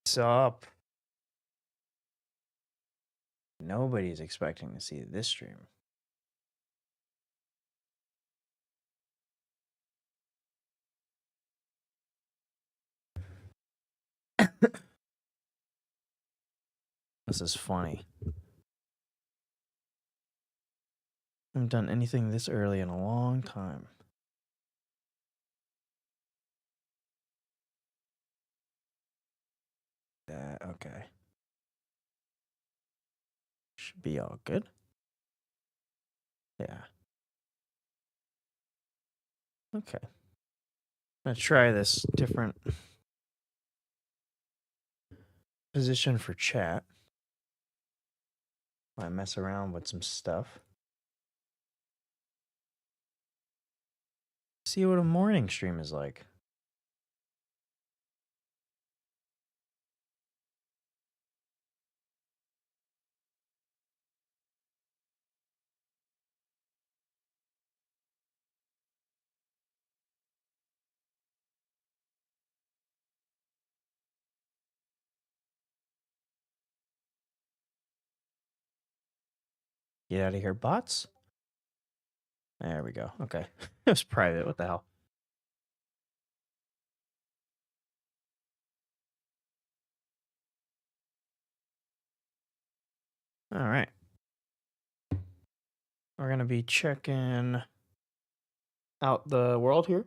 What's up? Nobody's expecting to see this stream. This is funny. I haven't done anything this early in a long time. Okay. Should be all good. Yeah. Okay. I'm gonna try this different position for chat. I mess around with some stuff. See what a morning stream is like. Get out of here, bots. There we go. Okay. It was private. What the hell? All right. We're going to be checking out the world here.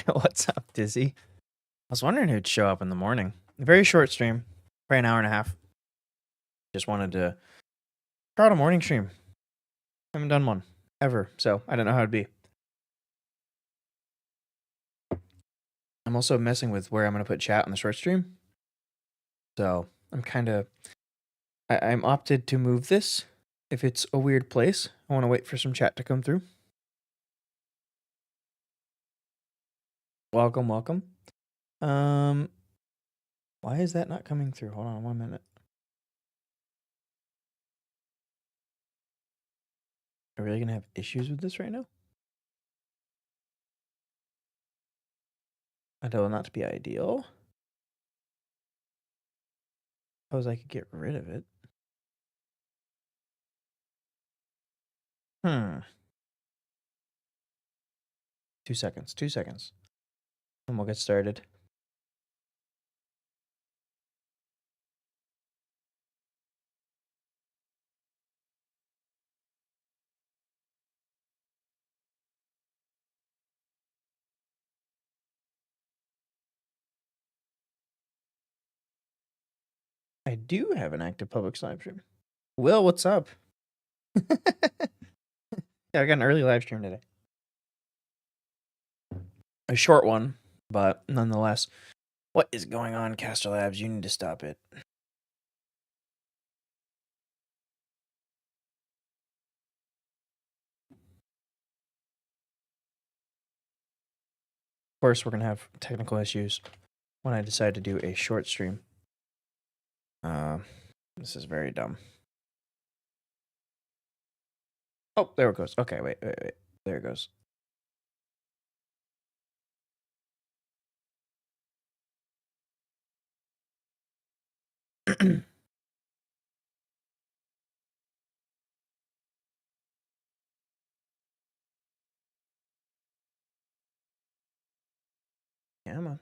What's up, Dizzy? I was wondering who'd show up in the morning. A very short stream, probably an hour and a half. Just wanted to try out a morning stream. Haven't done one ever, so I don't know how it'd be. I'm also messing with where I'm going to put chat on the short stream. So I'm opted to move this. If it's a weird place, I want to wait for some chat to come through. Welcome, welcome. Why is that not coming through? Hold on 1 minute. Are we really going to have issues with this right now? I know not to be ideal. Suppose I could get rid of it. 2 seconds, 2 seconds. And we'll get started. I do have an active public live stream. Will, what's up? Yeah, I got an early live stream today. A short one, but nonetheless. What is going on, Caster Labs? You need to stop it. Of course, we're going to have technical issues when I decide to do a short stream. This is very dumb. Oh, there it goes. Okay, wait. There it goes. Yeah, man.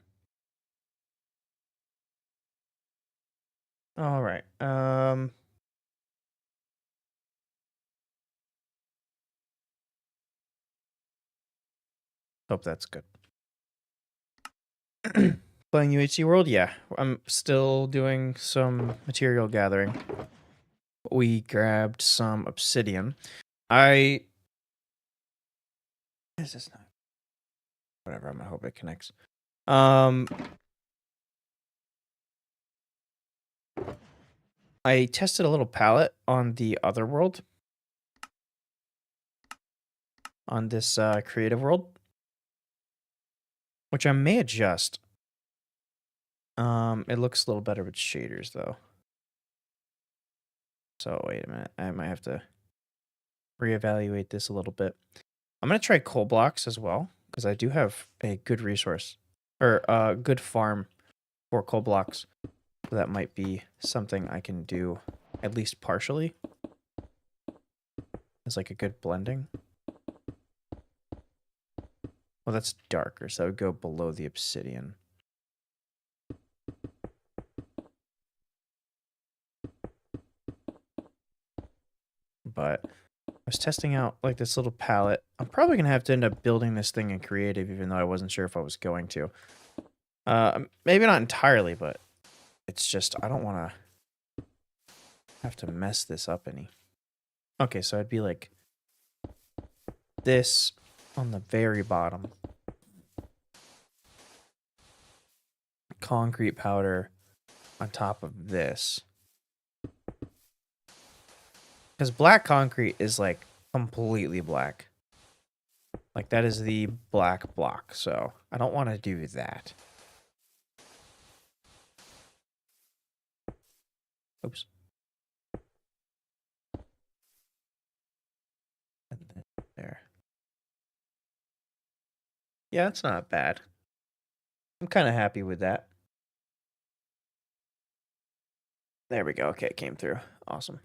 All right. Hope that's good. Playing UHC World? Yeah. I'm still doing some material gathering. We grabbed some obsidian. Is this not? Whatever, I'm gonna hope it connects. I tested a little palette on the other world. On this creative world. Which I may adjust. It looks a little better with shaders though. So wait a minute. I might have to reevaluate this a little bit. I'm gonna try coal blocks as well because I do have a good resource or a good farm for coal blocks. So that might be something I can do at least partially as like a good blending. Well, that's darker, so that would go below the obsidian. But I was testing out like this little palette. I'm probably gonna have to end up building this thing in creative, even though I wasn't sure if I was going to. Maybe not entirely, but it's just I don't want to have to mess this up any. Okay, so I'd be like this on the very bottom. Concrete powder on top of this. Because black concrete is like completely black. Like that is the black block. So I don't want to do that. Oops. And then there. Yeah, that's not bad. I'm kind of happy with that. There we go. Okay, it came through. Awesome.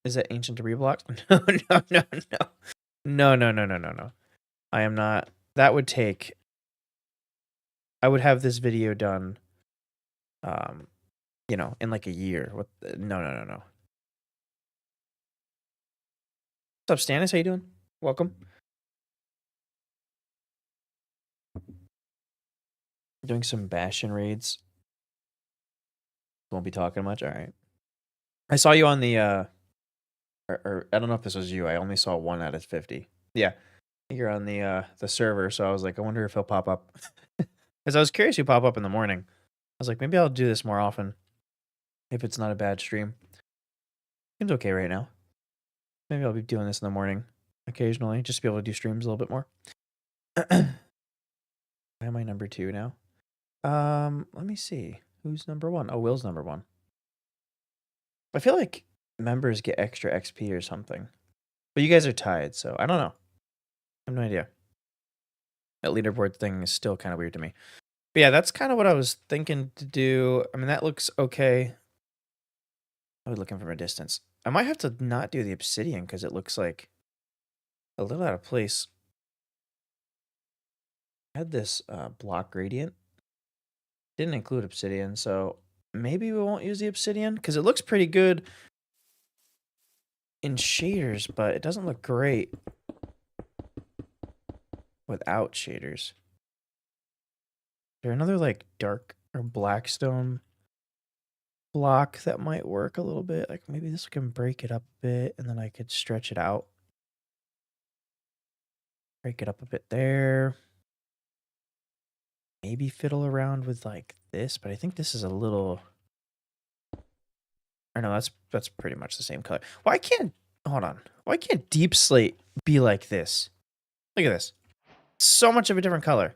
Is that ancient debris blocks? No, no, no, no. No, no, no, no, no, no. I am not. That would take. I would have this video done, you know, in like a year. What? No, no, no, no. What's up, Stannis? How you doing? Welcome. Doing some Bastion raids. Won't be talking much. All right. I saw you on the or I don't know if this was you. I only saw 1 out of 50. Yeah, you're on the server. So I was like, I wonder if he'll pop up. Because I was curious you pop up in the morning. I was like, maybe I'll do this more often. If it's not a bad stream. It's okay right now. Maybe I'll be doing this in the morning occasionally, just to be able to do streams a little bit more. Why am I number 2 now? Let me see. Who's number 1? Oh, Will's number 1. I feel like members get extra XP or something. But you guys are tied, so I don't know. I have no idea. That leaderboard thing is still kind of weird to me. But yeah, that's kind of what I was thinking to do. I mean, that looks okay. I was looking from a distance. I might have to not do the obsidian because it looks like a little out of place. I had this block gradient. Didn't include obsidian, so maybe we won't use the obsidian because it looks pretty good in shaders, but it doesn't look great without shaders. Is there another like dark or black stone block that might work a little bit? Like maybe this can break it up a bit and then I could stretch it out. Break it up a bit there. Maybe fiddle around with like this, but I think this is a little. Or no, that's pretty much the same color. Why can't hold on? Why can't deep slate be like this? Look at this. So much of a different color.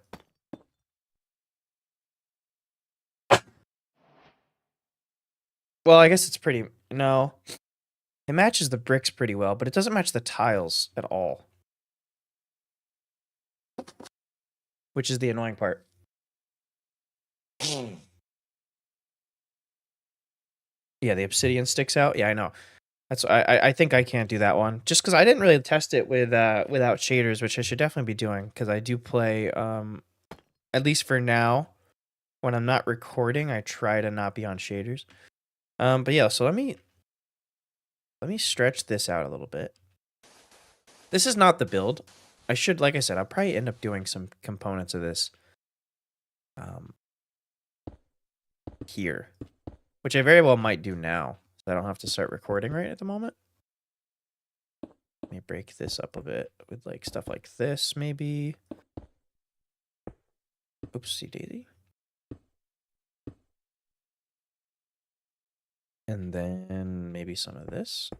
Well, I guess it's pretty. No, it matches the bricks pretty well, but it doesn't match the tiles at all. Which is the annoying part. Yeah, the obsidian sticks out. Yeah, I know. That's I think I can't do that one just because I didn't really test it with without shaders, which I should definitely be doing because I do play at least for now when I'm not recording I try to not be on shaders. But yeah, so let me stretch this out a little bit. This is not the build. I should, like I said, I'll probably end up doing some components of this here, which I very well might do now. So I don't have to start recording right at the moment. Let me break this up a bit with like stuff like this, maybe. Oopsie daisy. And then maybe some of this.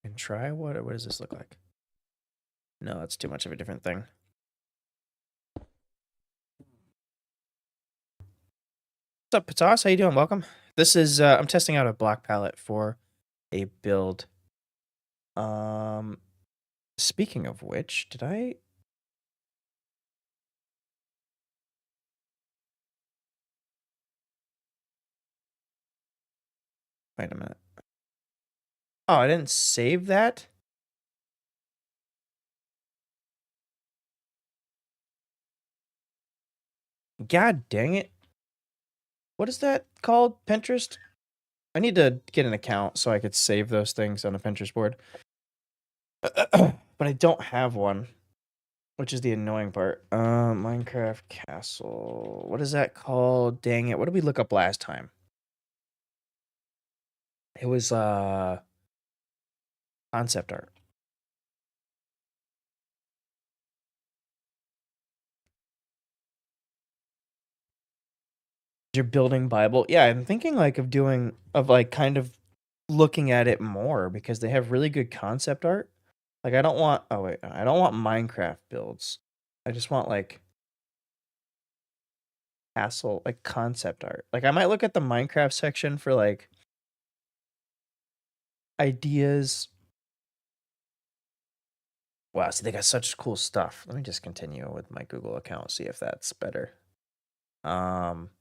And try what does this look like? No, that's too much of a different thing. What's up, Patas? How you doing? Welcome. This is I'm testing out a black palette for a build. Um, Speaking of which, did I? Wait a minute. Oh, I didn't save that? God dang it. What is that called? Pinterest? I need to get an account so I could save those things on a Pinterest board. But I don't have one, which is the annoying part. Minecraft Castle. What is that called? Dang it. What did we look up last time? It was concept art. Your building Bible. Yeah, I'm thinking like of like kind of looking at it more because they have really good concept art. Like I don't want Minecraft builds. I just want like castle like concept art. Like I might look at the Minecraft section for like ideas. Wow, see they got such cool stuff. Let me just continue with my Google account, see if that's better. Um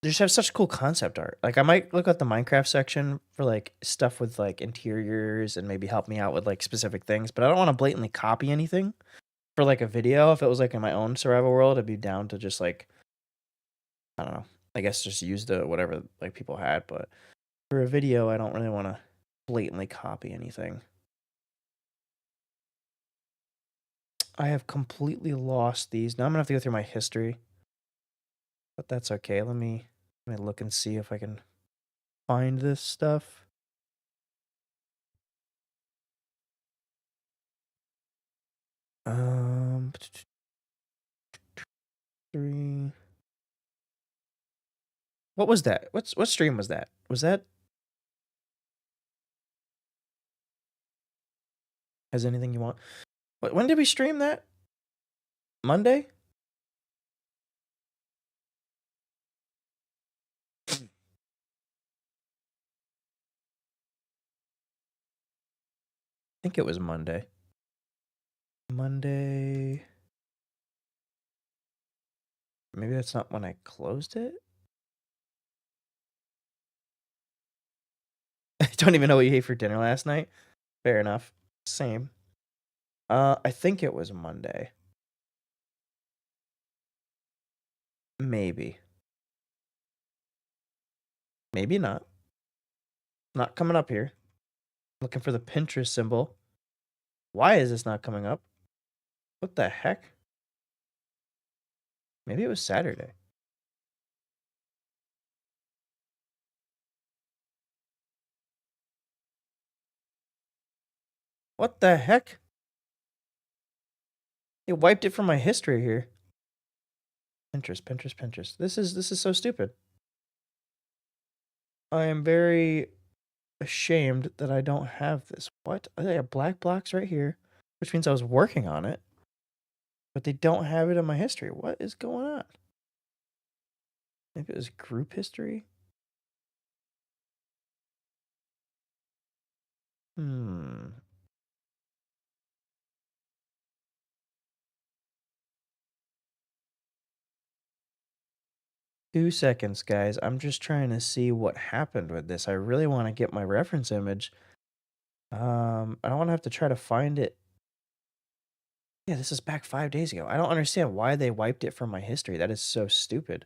they just have such cool concept art. Like I might look at the Minecraft section for like stuff with like interiors and maybe help me out with like specific things, but I don't want to blatantly copy anything for like a video. If it was like in my own survival world, I'd be down to just like I don't know. I guess just use the whatever like people had, but for a video, I don't really want to blatantly copy anything. I have completely lost these. Now I'm gonna have to go through my history, but that's okay. Let me look and see if I can find this stuff. Um, 3. What was that? What stream was that? Was that has anything you want? When did we stream that? Monday? I think it was Monday. Monday. Maybe that's not when I closed it. I don't even know what you ate for dinner last night. Fair enough. Same. I think it was Monday. Maybe. Maybe not. Not coming up here. Looking for the Pinterest symbol. Why is this not coming up? What the heck? Maybe it was Saturday. What the heck? It wiped it from my history here. Pinterest, Pinterest, Pinterest. This is so stupid. I am very ashamed that I don't have this. What? I have black blocks right here, which means I was working on it, but they don't have it in my history. What is going on? Maybe it was group history? Hmm. 2 seconds, guys. I'm just trying to see what happened with this. I really want to get my reference image. I don't want to have to try to find it. Yeah, this is back 5 days ago. I don't understand why they wiped it from my history. That is so stupid.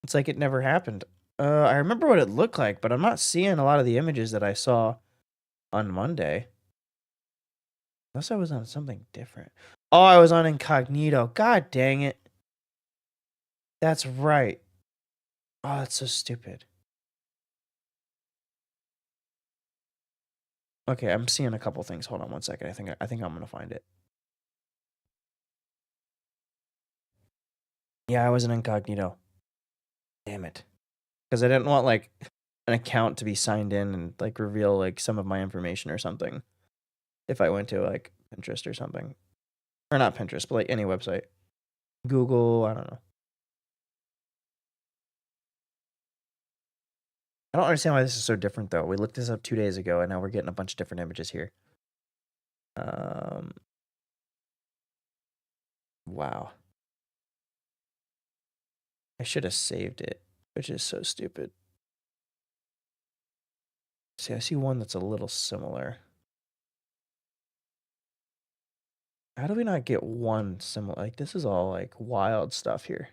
It's like it never happened. I remember what it looked like, but I'm not seeing a lot of the images that I saw on Monday. Unless I was on something different. Oh, I was on incognito. God dang it. That's right. Oh, that's so stupid. Okay, I'm seeing a couple things. Hold on one second. I think I'm gonna find it. Yeah, I was an incognito. Damn it. Because I didn't want like an account to be signed in and like reveal like some of my information or something. If I went to like Pinterest or something. Or not Pinterest, but like any website. Google, I don't know. I don't understand why this is so different though. We looked this up 2 days ago and now we're getting a bunch of different images here. Wow. I should have saved it, which is so stupid. See, I see one that's a little similar. How do we not get one similar? Like, this is all like wild stuff here.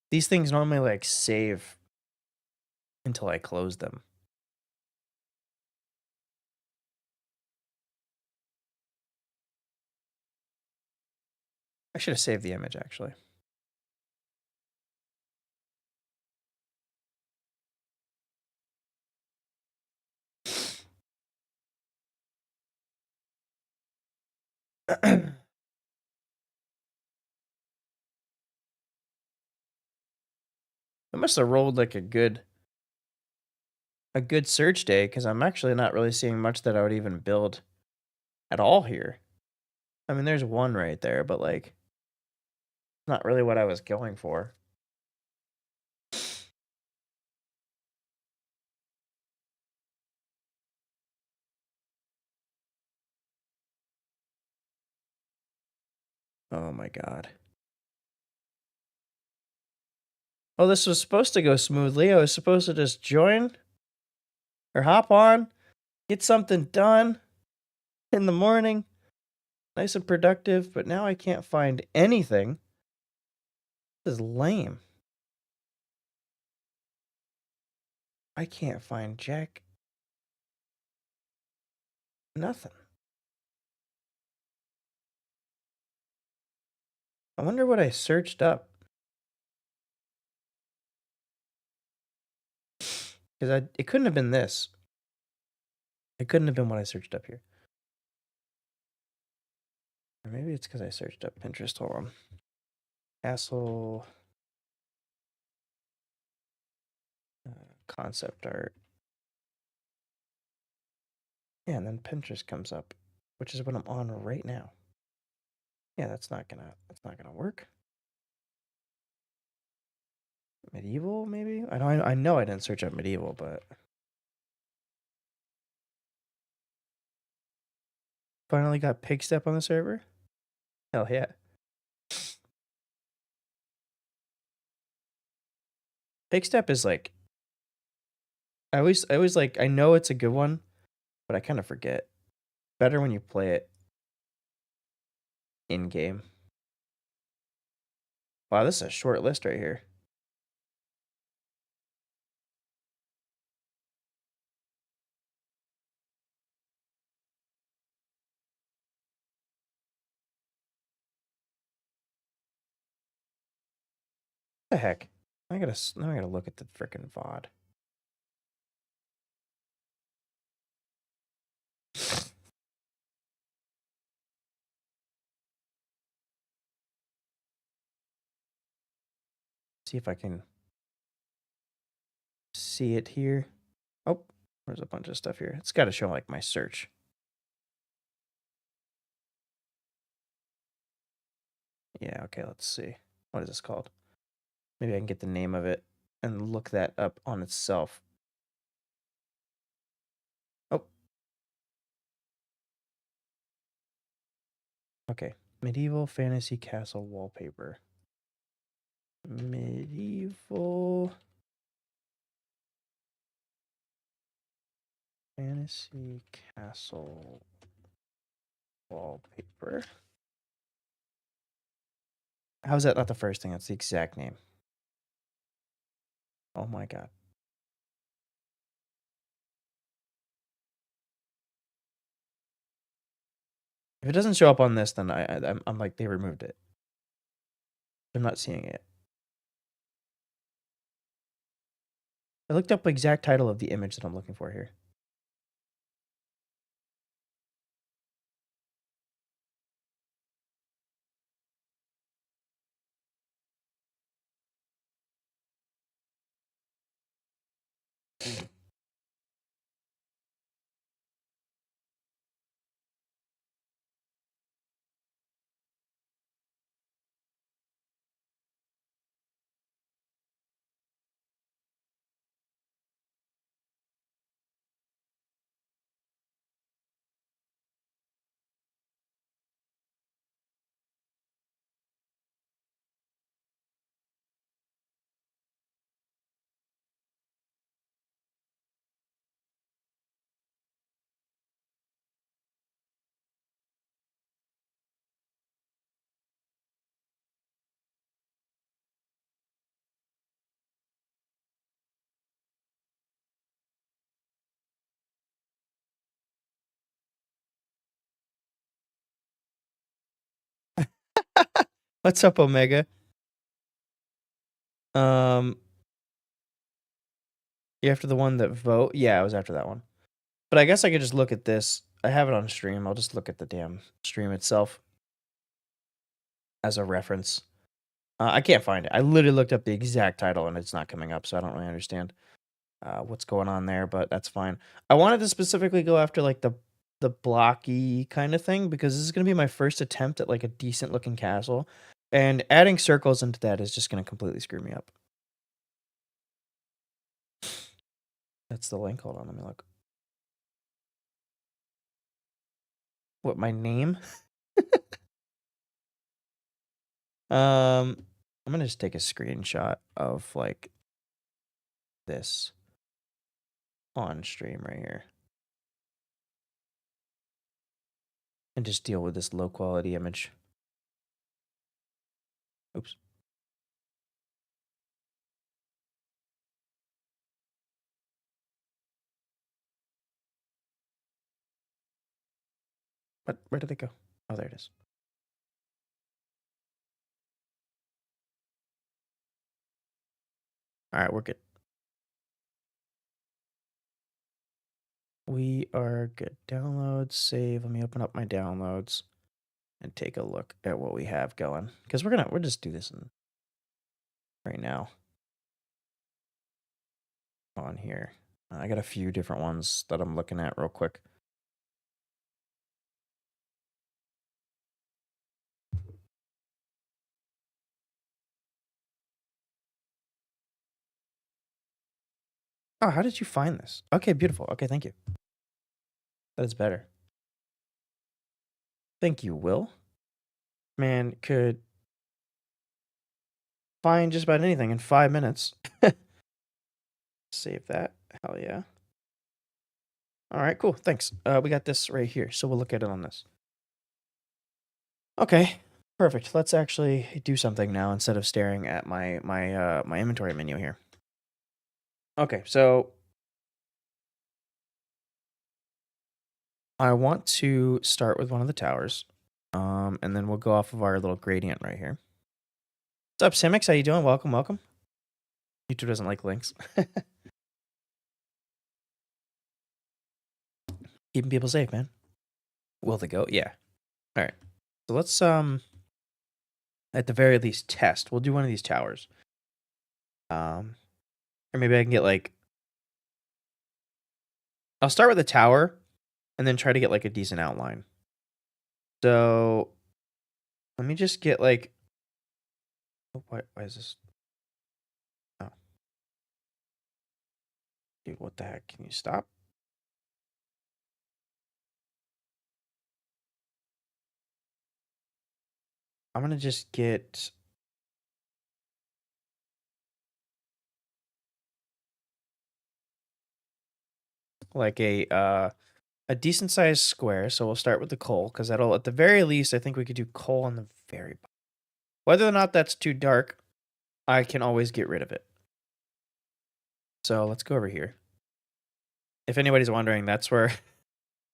These things normally like save until I close them. I should have saved the image actually. I must have rolled like a good search day because I'm actually not really seeing much that I would even build at all here. I mean, there's one right there, but like, not really what I was going for. Oh my god. Oh, this was supposed to go smoothly. I was supposed to just join or hop on, get something done in the morning, nice and productive, but now I can't find anything. This is lame. I can't find jack. Nothing. I wonder what I searched up. Because it couldn't have been this. It couldn't have been what I searched up here. Or maybe it's because I searched up Pinterest. Hold on. Castle concept art. Yeah, and then Pinterest comes up, which is what I'm on right now. Yeah, that's not gonna work. Medieval, maybe? I know I didn't search up medieval, but finally got Pigstep on the server. Hell yeah. Pigstep is like I always like I know it's a good one, but I kind of forget. Better when you play it in game. Wow, this is a short list right here. What the heck? Now I gotta look at the frickin' VOD. See if I can see it here. Oh, there's a bunch of stuff here. It's got to show like my search. Yeah, okay, let's see. What is this called? Maybe I can get the name of it and look that up on itself. Oh. Okay. Medieval fantasy castle wallpaper. Medieval fantasy castle wallpaper. How is that not the first thing? That's the exact name. Oh my god. If it doesn't show up on this, then I'm like, they removed it. I'm not seeing it. I looked up the exact title of the image that I'm looking for here. What's up, Omega? Um, you after the one that vote? Yeah, I was after that one. But I guess I could just look at this. I have it on stream. I'll just look at the damn stream itself as a reference. I can't find it. I literally looked up the exact title and it's not coming up, so I don't really understand what's going on there, but that's fine. I wanted to specifically go after like the blocky kind of thing because this is going to be my first attempt at like a decent looking castle, and adding circles into that is just going to completely screw me up. That's the link. Hold on, let me look. What, my name? I'm gonna just take a screenshot of like this on stream right here and just deal with this low quality image. Oops. What? Where did it go? Oh, there it is. All right, we're good. We are good. Downloads, save. Let me open up my downloads and take a look at what we have going. Because we'll just do this right now on here. I got a few different ones that I'm looking at real quick. Oh, how did you find this? Okay, beautiful. Okay, thank you. That is better. Thank you, Will. Man, could find just about anything in 5 minutes. Save that. Hell yeah. All right, cool. Thanks. We got this right here, so we'll look at it on this. Okay, perfect. Let's actually do something now instead of staring at my inventory menu here. Okay, so I want to start with one of the towers, and then we'll go off of our little gradient right here. What's up, Simix? How you doing? Welcome, welcome. YouTube doesn't like links. Keeping people safe, man. Will they go? Yeah. All right. So let's at the very least test. We'll do one of these towers. Or maybe I can get like, I'll start with a tower and then try to get like a decent outline. So let me just get like, oh, why is this? Oh, dude, what the heck? Can you stop? I'm gonna just get like a decent sized square. So we'll start with the coal because that'll, at the very least, I think we could do coal on the very bottom. Whether or not that's too dark, I can always get rid of it. So let's go over here. If anybody's wondering, that's where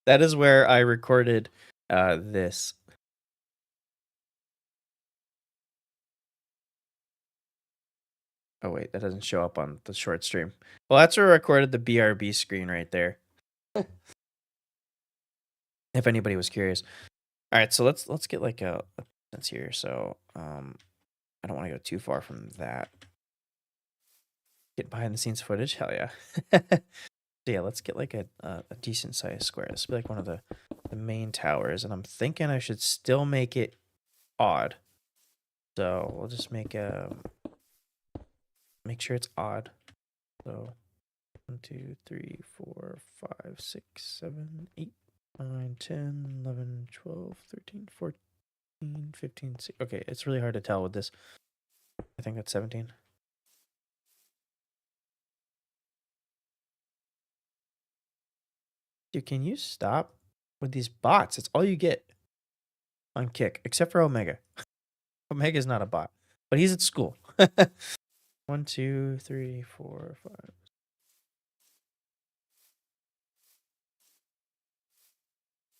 that is where I recorded this. Oh wait, that doesn't show up on the short stream. Well, that's where I recorded the BRB screen right there. If anybody was curious. All right, so let's get like a sense here. So I don't want to go too far from that. Get behind the scenes footage, hell yeah. So yeah, let's get like a decent sized square. This will be like one of the main towers, and I'm thinking I should still make it odd. So we'll just make sure it's odd. So 1, 2, 3, 4, 5, 6, 7, 8, 9, 10, 11, 12, 13, 14, 15, 16. Okay, it's really hard to tell with this. I think that's 17. Dude, can you stop with these bots? It's all you get on Kick, except for Omega. Omega's not a bot, but he's at school. 1, 2, 3, 4, 5.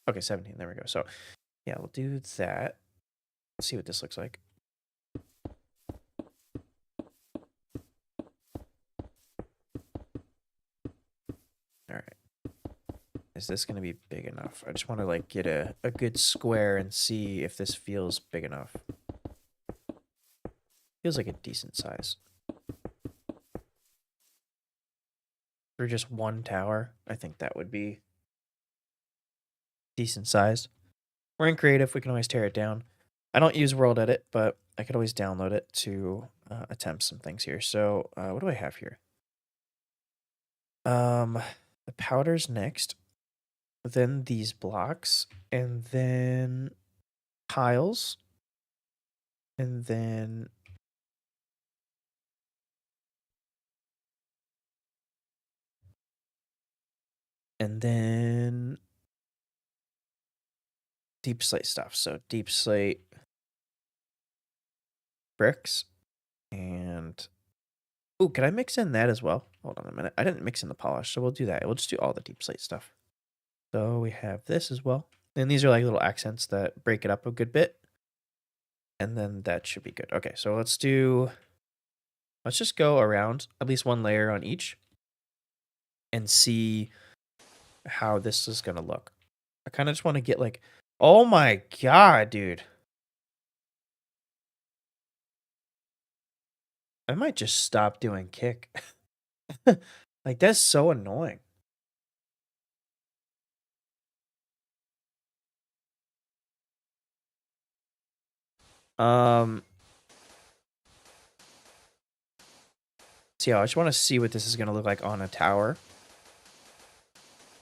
Okay, 17. There we go. So yeah, we'll do that. Let's see what this looks like. All right. Is this going to be big enough? I just want to like get a good square and see if this feels big enough. Feels like a decent size. For just one tower, I think that would be decent sized. We're in creative, we can always tear it down. I don't use World Edit, but I could always download it to attempt some things here. So what do I have here? The powder's next, then these blocks, and then tiles, and then deep slate stuff. So deep slate bricks and ooh, can I mix in that as well? Hold on a minute. I didn't mix in the polish, so we'll do that. We'll just do all the deep slate stuff. So we have this as well. And these are like little accents that break it up a good bit. And then that should be good. Okay, so let's just go around at least one layer on each and see how this is gonna look. I kind of just want to get like, oh my god, dude. I might just stop doing kick. Like that's so annoying. So yeah, I just want to see what this is gonna look like on a tower.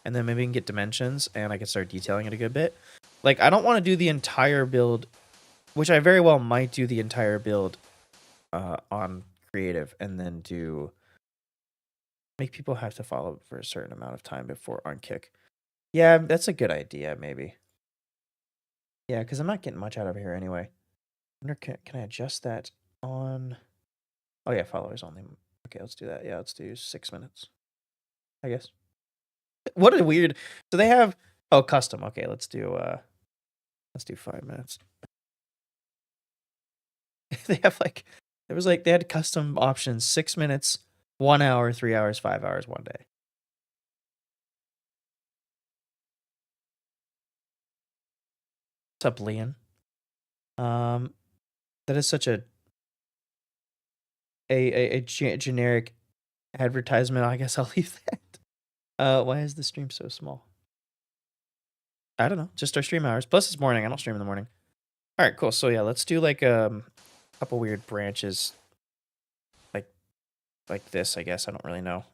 And then maybe we can get dimensions and I can start detailing it a good bit. Like I don't want to do the entire build, which I very well might do the entire build on creative and then make people have to follow for a certain amount of time before on kick. Yeah, that's a good idea, maybe. Yeah, because I'm not getting much out of here anyway. I wonder, can I adjust that on? Oh yeah, followers only. Okay, let's do that. Yeah, let's do 6 minutes, I guess. What a weird. So they have custom. Okay, let's do 5 minutes. They have they had custom options: 6 minutes, 1 hour, 3 hours, 5 hours, 1 day. What's up, Leon? That is such a generic advertisement. I guess I'll leave that. Why is the stream so small? I don't know. Just our stream hours. Plus it's morning. I don't stream in the morning. All right, cool. So yeah, let's do like a couple weird branches, like this. I guess I don't really know.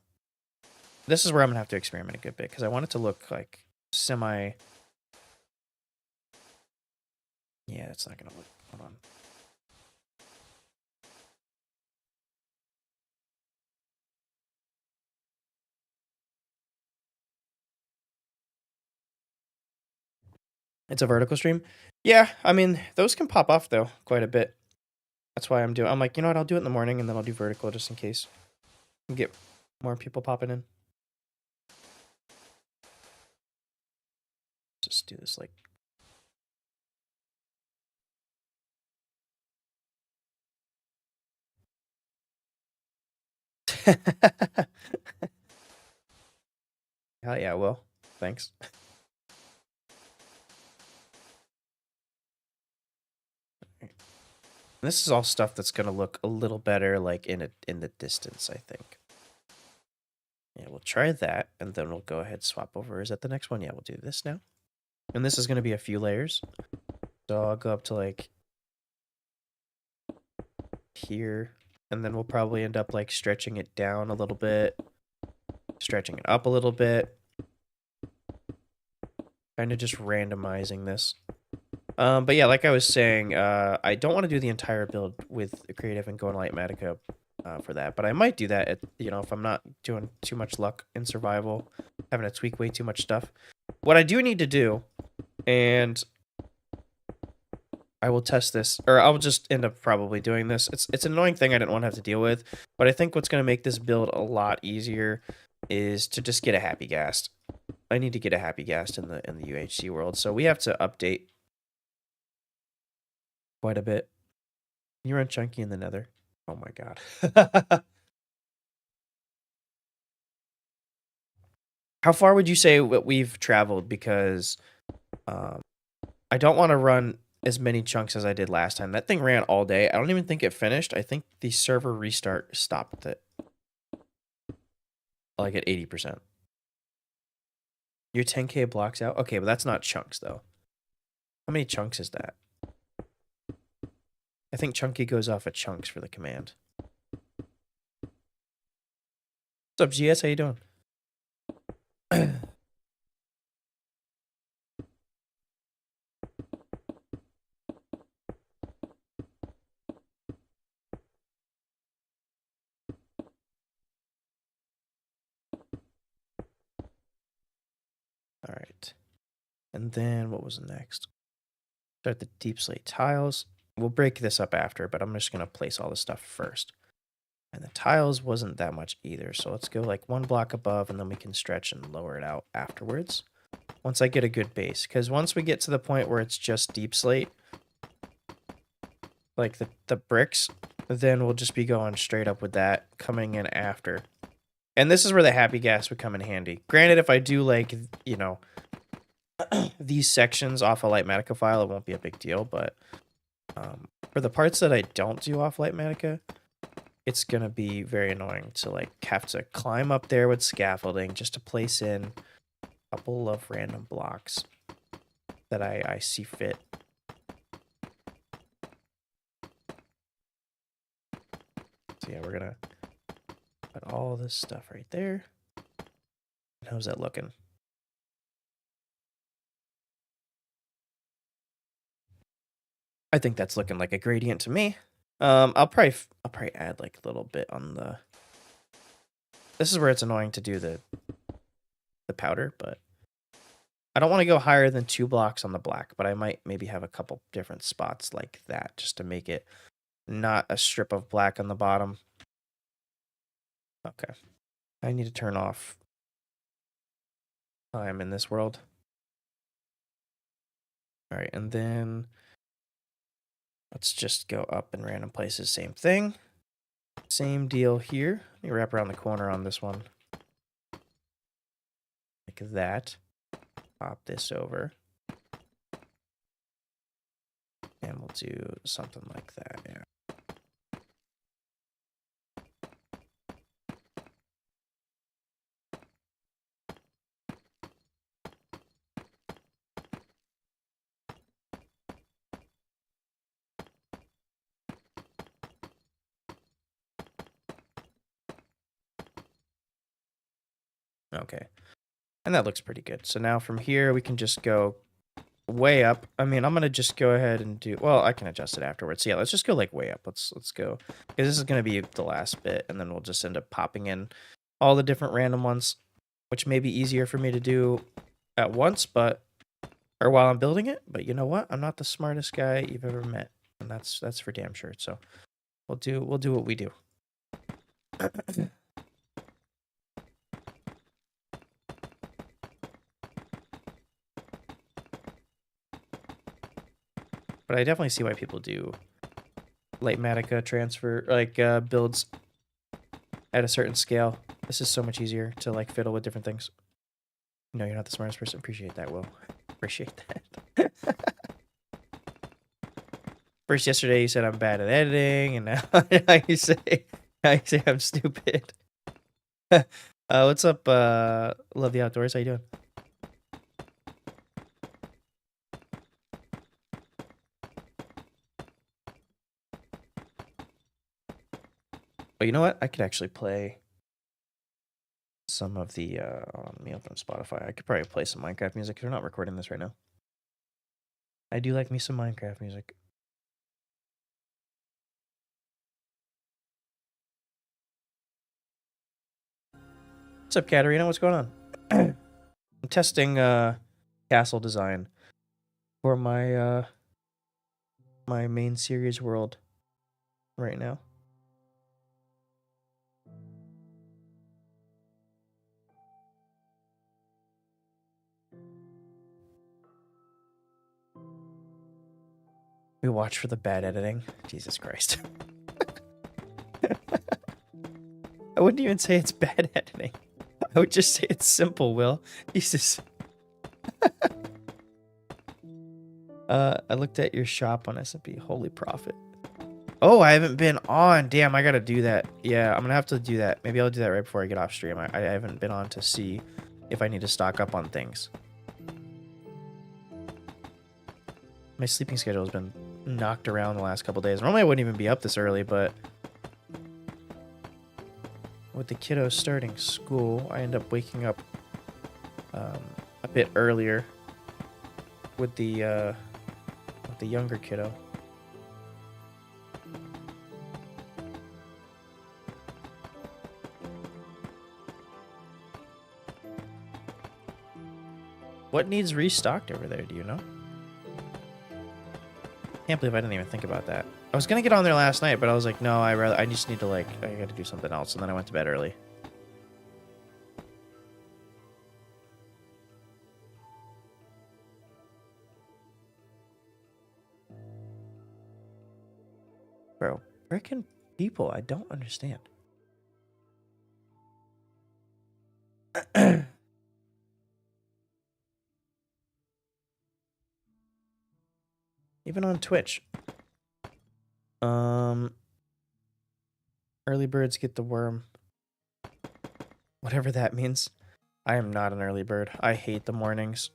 This is where I'm gonna have to experiment a good bit because I want it to look like semi. Yeah, it's not gonna look. Hold on. It's a vertical stream. Yeah, I mean those can pop off though quite a bit. That's why I'm like, you know what? I'll do it in the morning and then I'll do vertical just in case. And get more people popping in. Just do this like. Hell yeah, Will. Thanks. This is all stuff that's gonna look a little better like in the distance, I think. Yeah, we'll try that, and then we'll go ahead swap over. Is that the next one? Yeah, we'll do this now. And this is gonna be a few layers. So I'll go up to like here, and then we'll probably end up like stretching it down a little bit, stretching it up a little bit. Kind of just randomizing this. But yeah, like I was saying, I don't want to do the entire build with creative and go in Lightmatica for that, but I might do that if I'm not doing too much luck in survival, having to tweak way too much stuff. What I do need to do, and I will test this, or I'll just end up probably doing this. It's an annoying thing I didn't want to have to deal with, but I think what's going to make this build a lot easier is to just get a happy ghast. I need to get a happy ghast in the UHC world, so we have to update quite a bit. You run Chunky in the Nether. Oh my god. How far would you say what we've traveled? Because I don't want to run as many chunks as I did last time. That thing ran all day. I don't even think it finished. I think the server restart stopped it. Like at 80%. You're 10k blocks out? Okay, but that's not chunks though. How many chunks is that? I think chunky goes off at chunks for the command. What's up, GS? How you doing? All right. And then what was next? Start the deep slate tiles. We'll break this up after, but I'm just going to place all this stuff first. And the tiles wasn't that much either. So let's go like one block above and then we can stretch and lower it out afterwards. Once I get a good base. Because once we get to the point where it's just deep slate, like the bricks, then we'll just be going straight up with that coming in after. And this is where the happy gas would come in handy. Granted, if I do like, you know, these sections off a Lightmatica file, it won't be a big deal. But for the parts that I don't do off Lightmatica, it's going to be very annoying to like have to climb up there with scaffolding just to place in a couple of random blocks that I see fit. So yeah, we're going to put all this stuff right there. How's that looking? I think that's looking like a gradient to me. I'll probably add like a little bit on the. This is where it's annoying to do the powder, but I don't want to go higher than 2 blocks on the black, but I might maybe have a couple different spots like that just to make it not a strip of black on the bottom. Okay. I need to turn off time in this world. All right, and then let's just go up in random places. Same thing. Same deal here. Let me wrap around the corner on this one. Like that. Pop this over. And we'll do something like that, yeah. Okay. And that looks pretty good. So now from here, we can just go way up. I mean, I'm going to just go ahead and do... Well, I can adjust it afterwards. So yeah, let's just go like way up. Let's go. Because this is going to be the last bit. And then we'll just end up popping in all the different random ones, which may be easier for me to do at once, but... Or while I'm building it. But you know what? I'm not the smartest guy you've ever met. And that's for damn sure. So we'll do what we do. But I definitely see why people do Lightmatica transfer, like builds at a certain scale. This is so much easier to like fiddle with different things. No, you're not the smartest person. Appreciate that, Will. Appreciate that. First, yesterday you said I'm bad at editing, and now you say I'm stupid. What's up? Love the outdoors. How you doing? But you know what? I could actually play some of the let me open Spotify. I could probably play some Minecraft music. They're not recording this right now. I do like me some Minecraft music. What's up, Katarina? What's going on? I'm testing castle design for my my main series world right now. We watch for the bad editing. Jesus Christ. I wouldn't even say it's bad editing. I would just say it's simple, Will. Jesus. I looked at your shop on S&P. Holy profit. Oh, I haven't been on. Damn, I gotta do that. Yeah, I'm gonna have to do that. Maybe I'll do that right before I get off stream. I haven't been on to see if I need to stock up on things. My sleeping schedule has been knocked around the last couple days. Normally I wouldn't even be up this early, but with the kiddos starting school, I end up waking up a bit earlier with the younger kiddo. What needs restocked over there, do you know? Can't believe I didn't even think about that. I was gonna get on there last night, but I was like, no, I just need to I gotta do something else, and then I went to bed early. Bro, freaking people, I don't understand. Even on Twitch. Early birds get the worm. Whatever that means. I am not an early bird. I hate the mornings.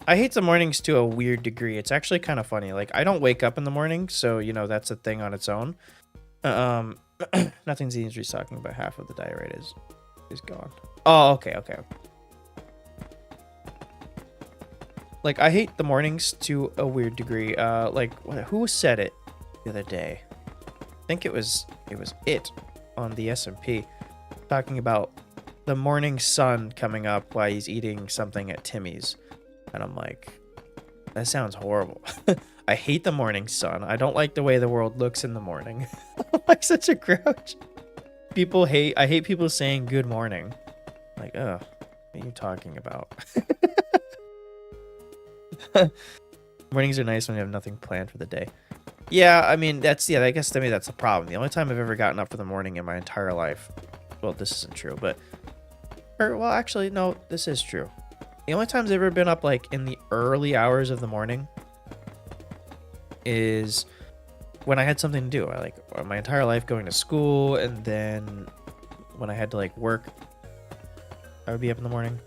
I hate the mornings to a weird degree. It's actually kind of funny. Like, I don't wake up in the morning, so, you know, that's a thing on its own. Nothing's easy restocking, but half of the diet rate is gone. Oh, okay. Like, I hate the mornings to a weird degree. Like, who said it the other day? I think it was it on the S&P, talking about the morning sun coming up while he's eating something at Timmy's. And I'm like, that sounds horrible. I hate the morning sun. I don't like the way the world looks in the morning. I'm like such a grouch. I hate people saying good morning. Like, what are you talking about? Mornings are nice when you have nothing planned for the day. Yeah, I mean, I guess to me that's the problem. The only time I've ever gotten up for the morning in my entire life, well, this isn't true, but, well, actually, no, this is true. The only times I've ever been up, like, in the early hours of the morning is when I had something to do. I, like, my entire life going to school, and then when I had to, like, work, I would be up in the morning.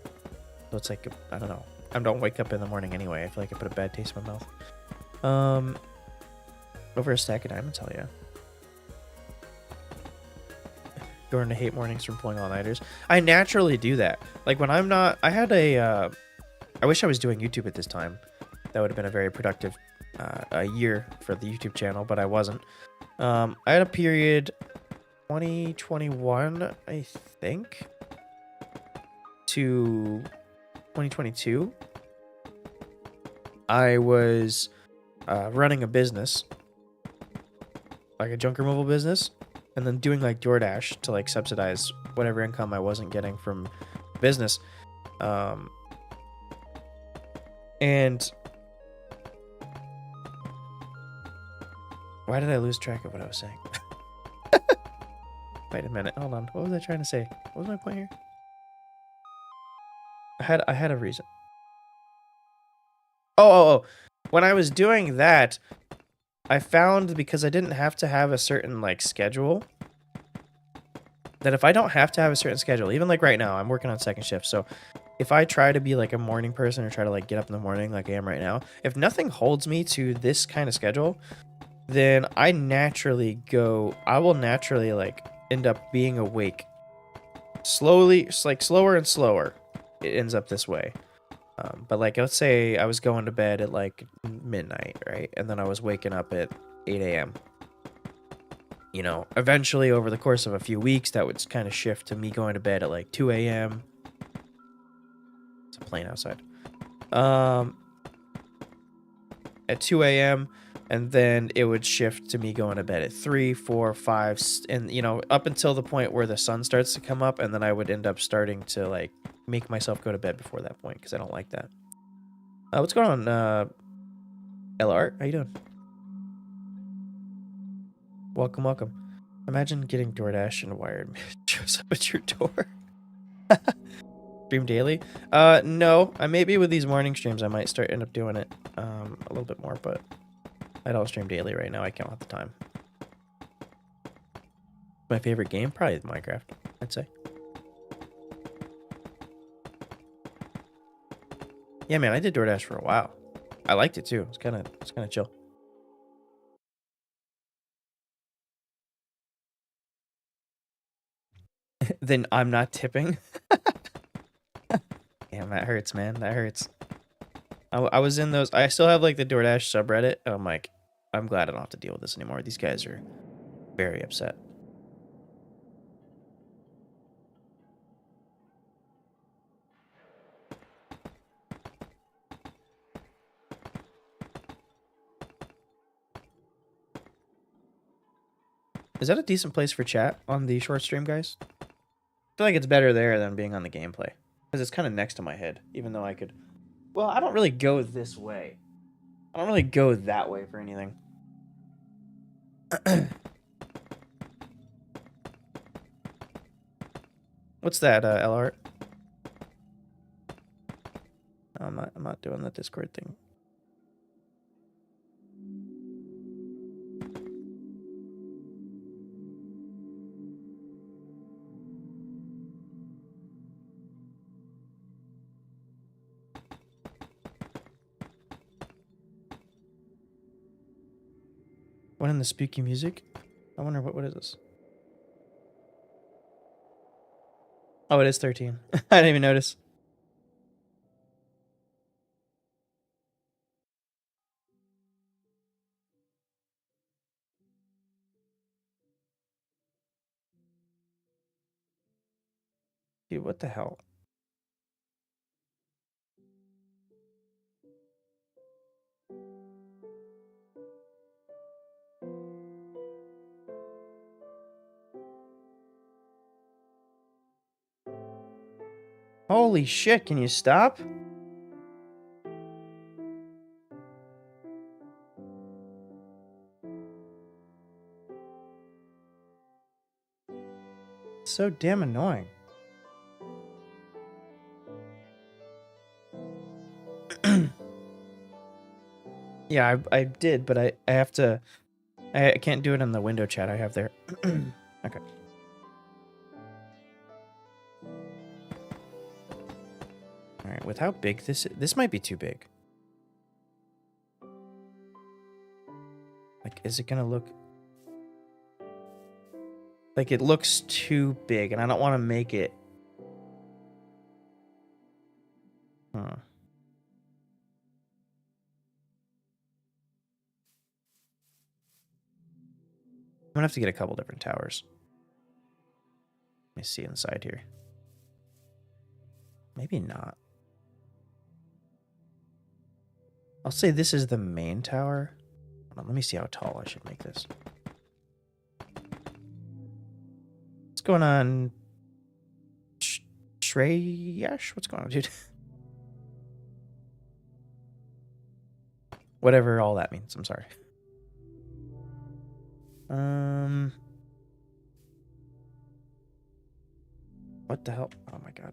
So it's like, I don't know. I don't wake up in the morning anyway. I feel like I put a bad taste in my mouth. Over a stack of diamonds, hell yeah. Going to hate mornings from pulling all-nighters. I naturally do that. Like when I'm not, I wish I was doing YouTube at this time. That would have been a very productive a year for the YouTube channel, but I wasn't. I had a period 2021, I think, to 2022. I was running a business, like a junk removal business, and then doing like DoorDash to like subsidize whatever income I wasn't getting from business. And why did I lose track of what I was saying? Wait a minute, hold on. What was I trying to say? What was my point here? I had a reason. Oh. When I was doing that, I found, because I didn't have to have a certain like schedule, that if I don't have to have a certain schedule, even like right now, I'm working on second shift. So if I try to be like a morning person or try to like get up in the morning like I am right now, if nothing holds me to this kind of schedule, then I will naturally like end up being awake slowly. It's like slower and slower. It ends up this way. But like, let's say I was going to bed at like midnight, right? And then I was waking up at 8 a.m. You know, eventually over the course of a few weeks, that would kind of shift to me going to bed at like 2 a.m. It's a plane outside. At 2 a.m. And then it would shift to me going to bed at 3, 4, 5, and, you know, up until the point where the sun starts to come up. And then I would end up starting to like make myself go to bed before that point, because I don't like that. What's going on, LR? How you doing? Welcome. Imagine getting DoorDash and Wired shows up at your door. Stream daily? No. Maybe with these morning streams, I might end up doing it a little bit more, but I don't stream daily right now. I can't have the time. My favorite game? Probably Minecraft, I'd say. Yeah, man, I did DoorDash for a while. I liked it too. It's kind of chill. Then I'm not tipping. Damn, that hurts, man. That hurts. I was in those. I still have like the DoorDash subreddit, and I'm like, I'm glad I don't have to deal with this anymore. These guys are very upset. Is that a decent place for chat on the short stream, guys? I feel like it's better there than being on the gameplay. Because it's kind of next to my head, even though I could... Well, I don't really go this way. I don't really go that way for anything. What's that, LR? I'm not doing the Discord thing. What in the spooky music? I wonder what is this? Oh, it is 13. I didn't even notice. Dude, what the hell? Holy shit, can you stop? So damn annoying. Yeah, I did, but I have to... I can't do it in the window chat I have there. Okay. Alright, with how big this might be too big. Like, is it gonna look... Like, it looks too big, and I don't want to make it... Huh. I'm gonna have to get a couple different towers. Let me see inside here. Maybe not. I'll say this is the main tower. Hold on, let me see how tall I should make this. What's going on? Shreyash? What's going on, dude? Whatever all that means. I'm sorry. What the hell? Oh my god.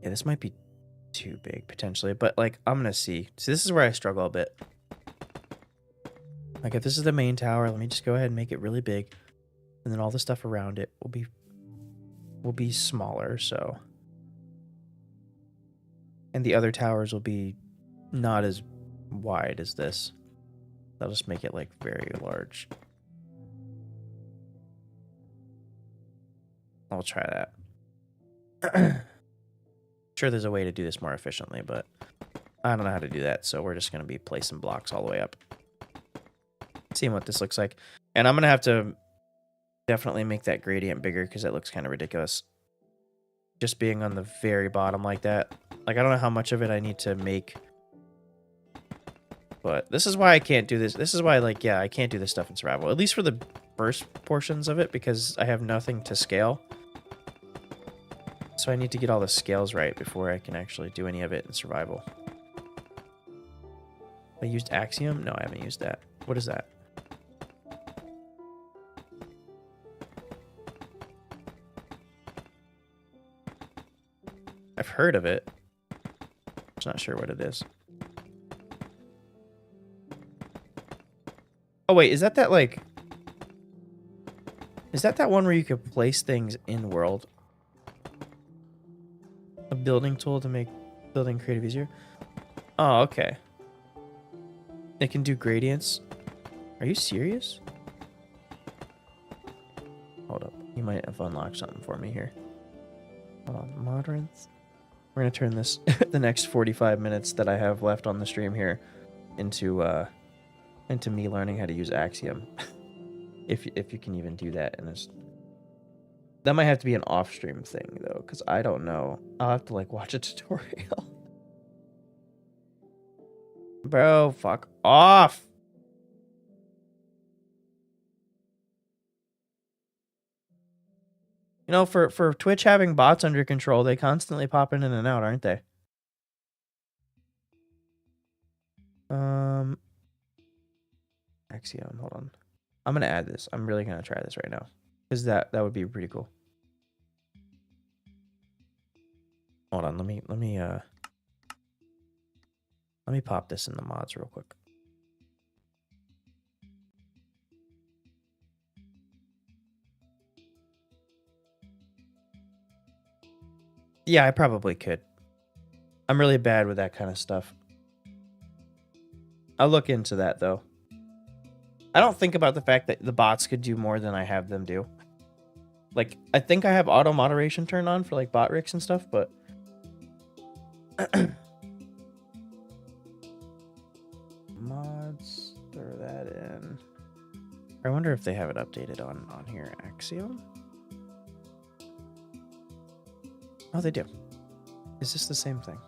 Yeah, this might be too big potentially, but like I'm gonna see. So this is where I struggle a bit. Like if this is the main tower, let me just go ahead and make it really big, and then all the stuff around it will be smaller. So, and the other towers will be not as wide as this. I'll just make it like very large. I'll try that. Sure, there's a way to do this more efficiently, but I don't know how to do that, so we're just going to be placing blocks all the way up. Seeing what this looks like. And I'm going to have to definitely make that gradient bigger because it looks kind of ridiculous. Just being on the very bottom like that. Like, I don't know how much of it I need to make. But this is why I can't do this. This is why, like, yeah, I can't do this stuff in survival. At least for the first portions of it, because I have nothing to scale. So I need to get all the scales right before I can actually do any of it in survival. I used Axiom? No, I haven't used that. What is that? I've heard of it. Just not sure what it is. Oh wait, is that like? Is that one where you could place things in world? A building tool to make building creative easier? Oh, okay. It can do gradients. Are you serious? Hold up. You might have unlocked something for me here. Hold on. Moderns. We're going to turn this, the next 45 minutes that I have left on the stream here, into me learning how to use Axiom. if you can even do that. And that might have to be an off-stream thing, though, because I don't know. I'll have to, like, watch a tutorial. Bro, fuck off! You know, for Twitch having bots under control, they constantly pop in and out, aren't they? Axiom, hold on. I'm gonna add this. I'm really gonna try this right now. Because that would be pretty cool. Hold on, let me pop this in the mods real quick. Yeah, I probably could. I'm really bad with that kind of stuff. I'll look into that, though. I don't think about the fact that the bots could do more than I have them do. Like, I think I have auto moderation turned on for, like, bot rigs and stuff, but... Mods, throw that in. I wonder if they have it updated on here. Axiom? Oh, they do. Is this the same thing?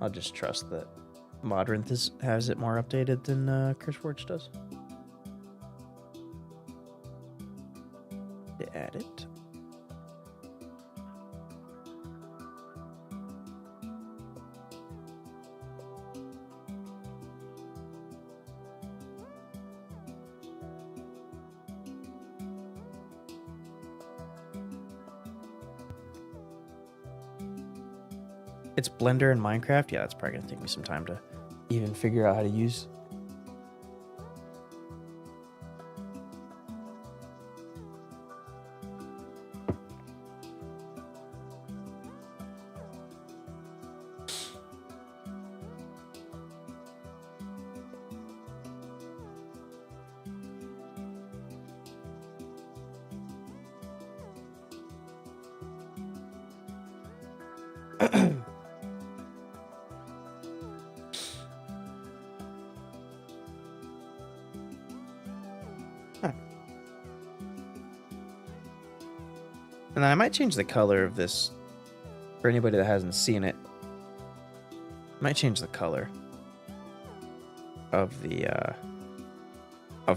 I'll just trust that Modrinth has it more updated than CurseForge does. To add it. It's Blender and Minecraft? Yeah, that's probably going to take me some time to even figure out how to use. And I might change the color of this for anybody that hasn't seen it. I might change the color of the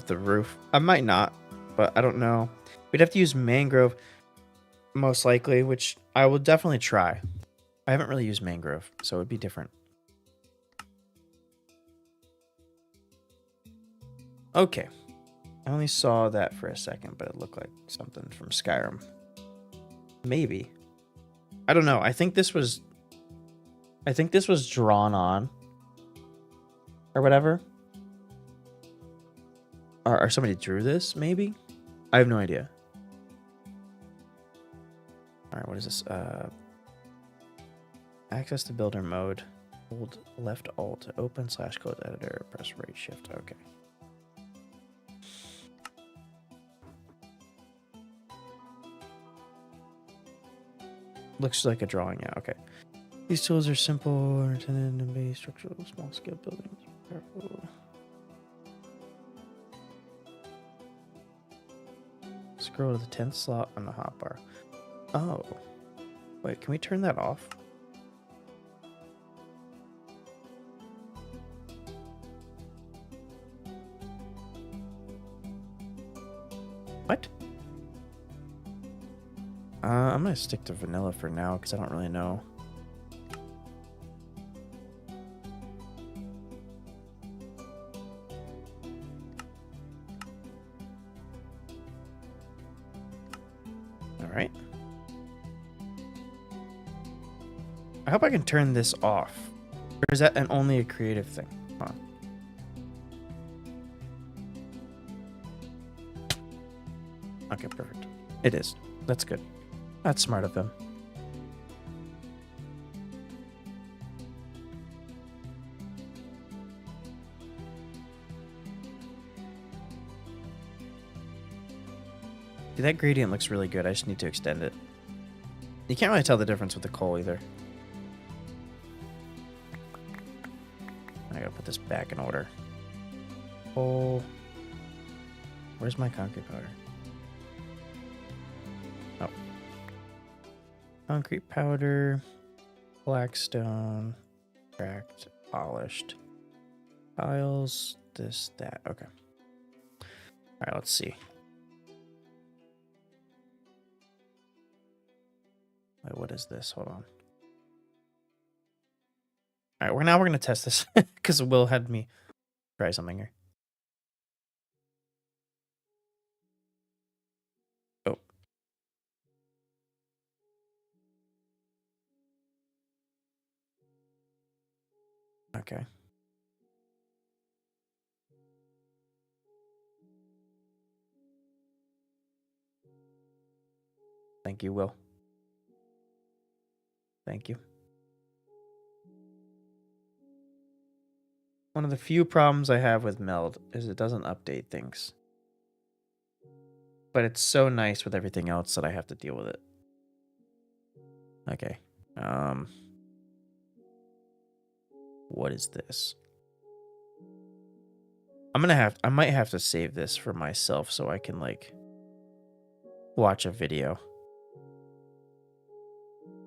roof. I might not, but I don't know. We'd have to use mangrove most likely, which I will definitely try. I haven't really used mangrove, so it would be different. Okay. I only saw that for a second, but it looked like something from Skyrim. Maybe. I don't know. I think this was drawn on or whatever. Or somebody drew this, maybe? I have no idea. All right, what is this? Access to builder mode. Hold left alt to open /code editor. Press right shift. Okay. Looks like a drawing, yeah, okay. These tools are simple, intended to be structural, small-scale buildings. Careful. Scroll to the 10th slot on the hotbar. Oh. Wait, can we turn that off? What? I'm gonna stick to vanilla for now because I don't really know. right? I hope I can turn this off. Or is that only a creative thing? Huh. Okay, perfect. It is. That's good. That's smart of them. Dude, that gradient looks really good. I just need to extend it. You can't really tell the difference with the coal either. I gotta put this back in order. Coal. Where's my concrete powder? Oh. Concrete powder. Blackstone. Cracked. Polished. Tiles. This, that. Okay. Alright, let's see. Wait, what is this? Hold on. All right, we're going to test this because Will had me try something here. Oh. Okay. Thank you, Will. Thank you. One of the few problems I have with Meld is it doesn't update things. But it's so nice with everything else that I have to deal with it. Okay. What is this? I might have to save this for myself so I can like watch a video.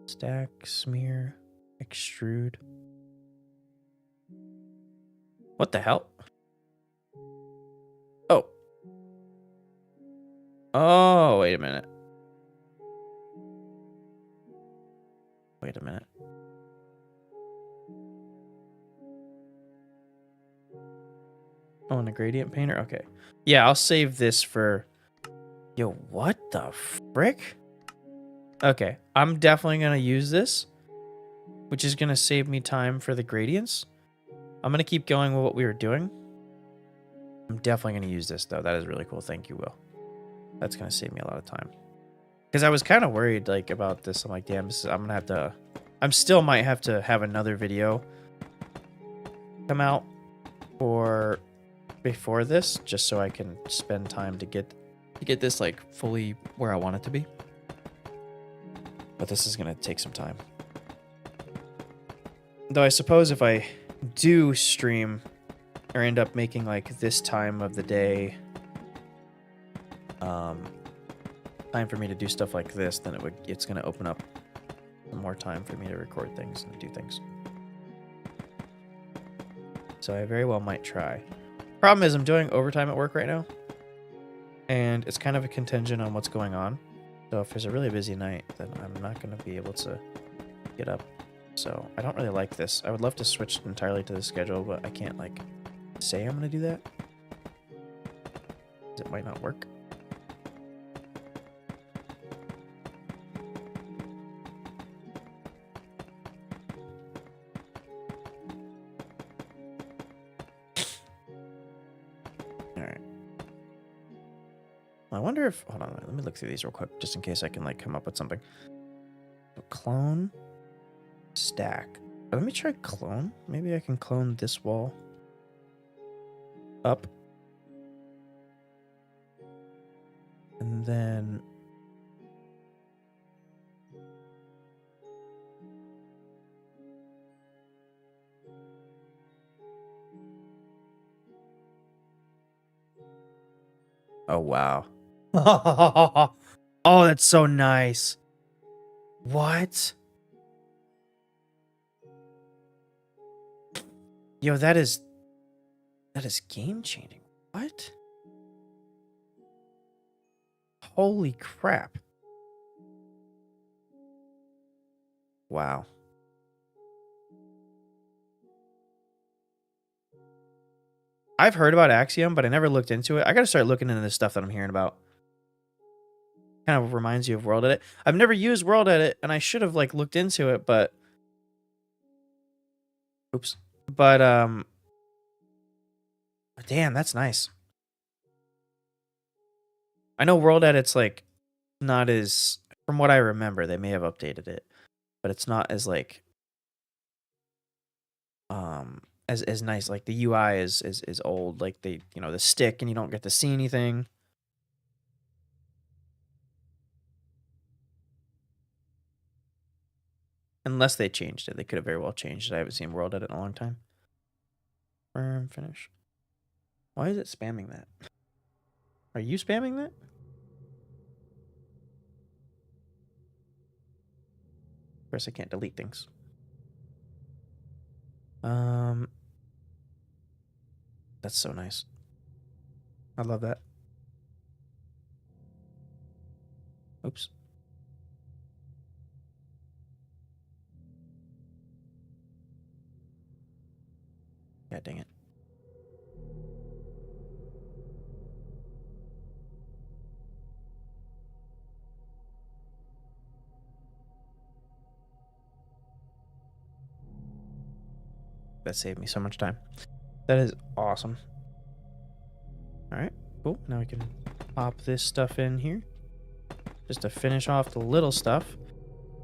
Stack, smear, extrude. What the hell? Oh. Oh, wait a minute. Wait a minute. Oh, and a gradient painter? Okay. Yeah, I'll save this for... Yo, what the frick? Okay, I'm definitely going to use this, which is going to save me time for the gradients. I'm going to keep going with what we were doing. I'm definitely going to use this, though. That is really cool. Thank you, Will. That's going to save me a lot of time. Because I was kind of worried like about this. I'm like, damn, I'm going to have to... I still might have to have another video come out for before this, just so I can spend time to get this like fully where I want it to be. But this is going to take some time. Though I suppose if I do stream or end up making like this time of the day time for me to do stuff like this, then it's going to open up more time for me to record things and do things. So I very well might try. Problem is I'm doing overtime at work right now, and it's kind of a contingent on what's going on. So if there's a really busy night, then I'm not going to be able to get up. So I don't really like this. I would love to switch entirely to the schedule, but I can't like say I'm going to do that. It might not work. I wonder if... Hold on, let me look through these real quick, just in case I can like come up with something. Clone. Stack. Let me try clone. Maybe I can clone this wall up. And then... Oh, wow. Oh, that's so nice. What? Yo, that is game changing. What? Holy crap. Wow. I've heard about Axiom, but I never looked into it. I gotta start looking into this stuff that I'm hearing about. Kind of reminds you of World Edit. I've never used World Edit, and I should have like looked into it, but oops. But damn, that's nice. I know World Edit's like not as, from what I remember, they may have updated it, but it's not as like as nice. Like the UI is old. Like they, you know, the stick and you don't get to see anything. Unless they changed it. They could have very well changed it. I haven't seen World Edit in a long time. Firm finish. Why is it spamming that? Are you spamming that? Of course, I can't delete things. That's so nice. I love that. Oops. God dang it. That saved me so much time. That is awesome. All right, cool. Now we can pop this stuff in here just to finish off the little stuff.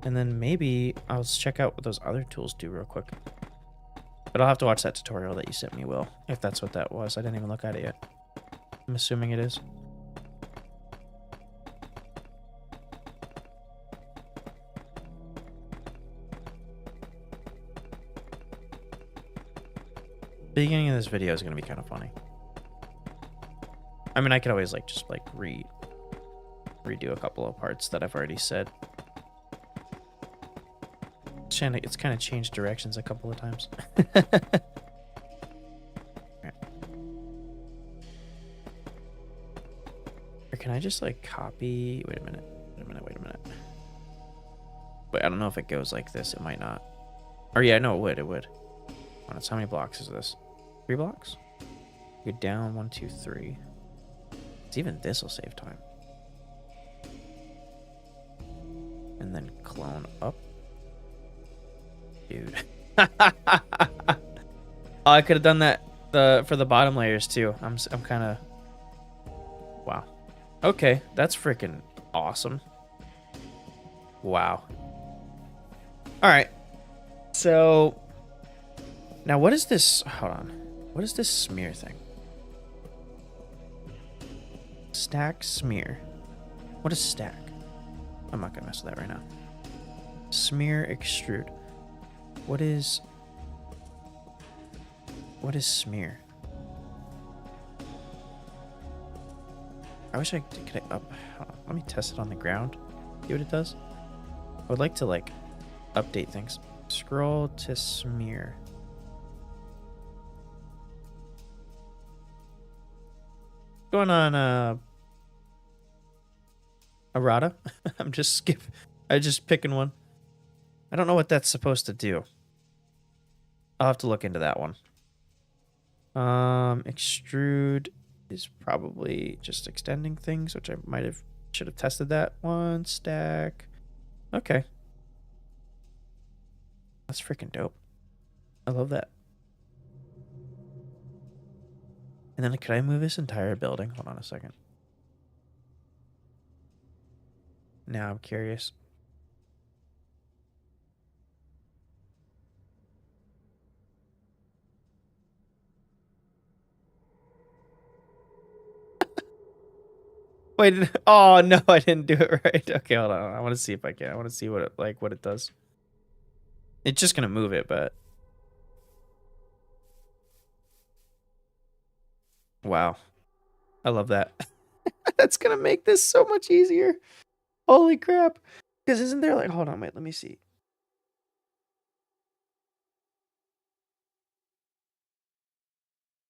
And then maybe I'll check out what those other tools do real quick. But I'll have to watch that tutorial that you sent me, Will, if that's what that was. I didn't even look at it yet. I'm assuming it is. The beginning of this video is going to be kind of funny. I mean, I could always like just like redo a couple of parts that I've already said. It's kind of changed directions a couple of times. Or can I just like copy? Wait a minute. Wait, I don't know if it goes like this. It might not. Or yeah, no, it would. It would. How many blocks is this? 3 blocks? Go down 1, 2, 3. It's even this will save time. And then clone up. Dude. Oh, I could have done that for the bottom layers too. I'm kind of, wow. Okay, that's freaking awesome. Wow. All right. So now what is this? Hold on. What is this smear thing? Stack smear. What is stack? I'm not gonna mess with that right now. Smear extrude. What is smear? I wish I could up. Let me test it on the ground. See what it does. I would like to like update things. Scroll to smear. What's going on, errata? I'm just picking one. I don't know what that's supposed to do. I'll have to look into that one. Extrude is probably just extending things, which I should have tested that one. Stack. Okay. That's freaking dope. I love that. And then could I move this entire building? Hold on a second. Now I'm curious. Wait, oh no, I didn't do it right. Okay, hold on. I want to see if I can. I want to see what it does. It's just gonna move it, but wow. I love that. That's gonna make this so much easier. Holy crap. Because isn't there like, hold on, wait, let me see.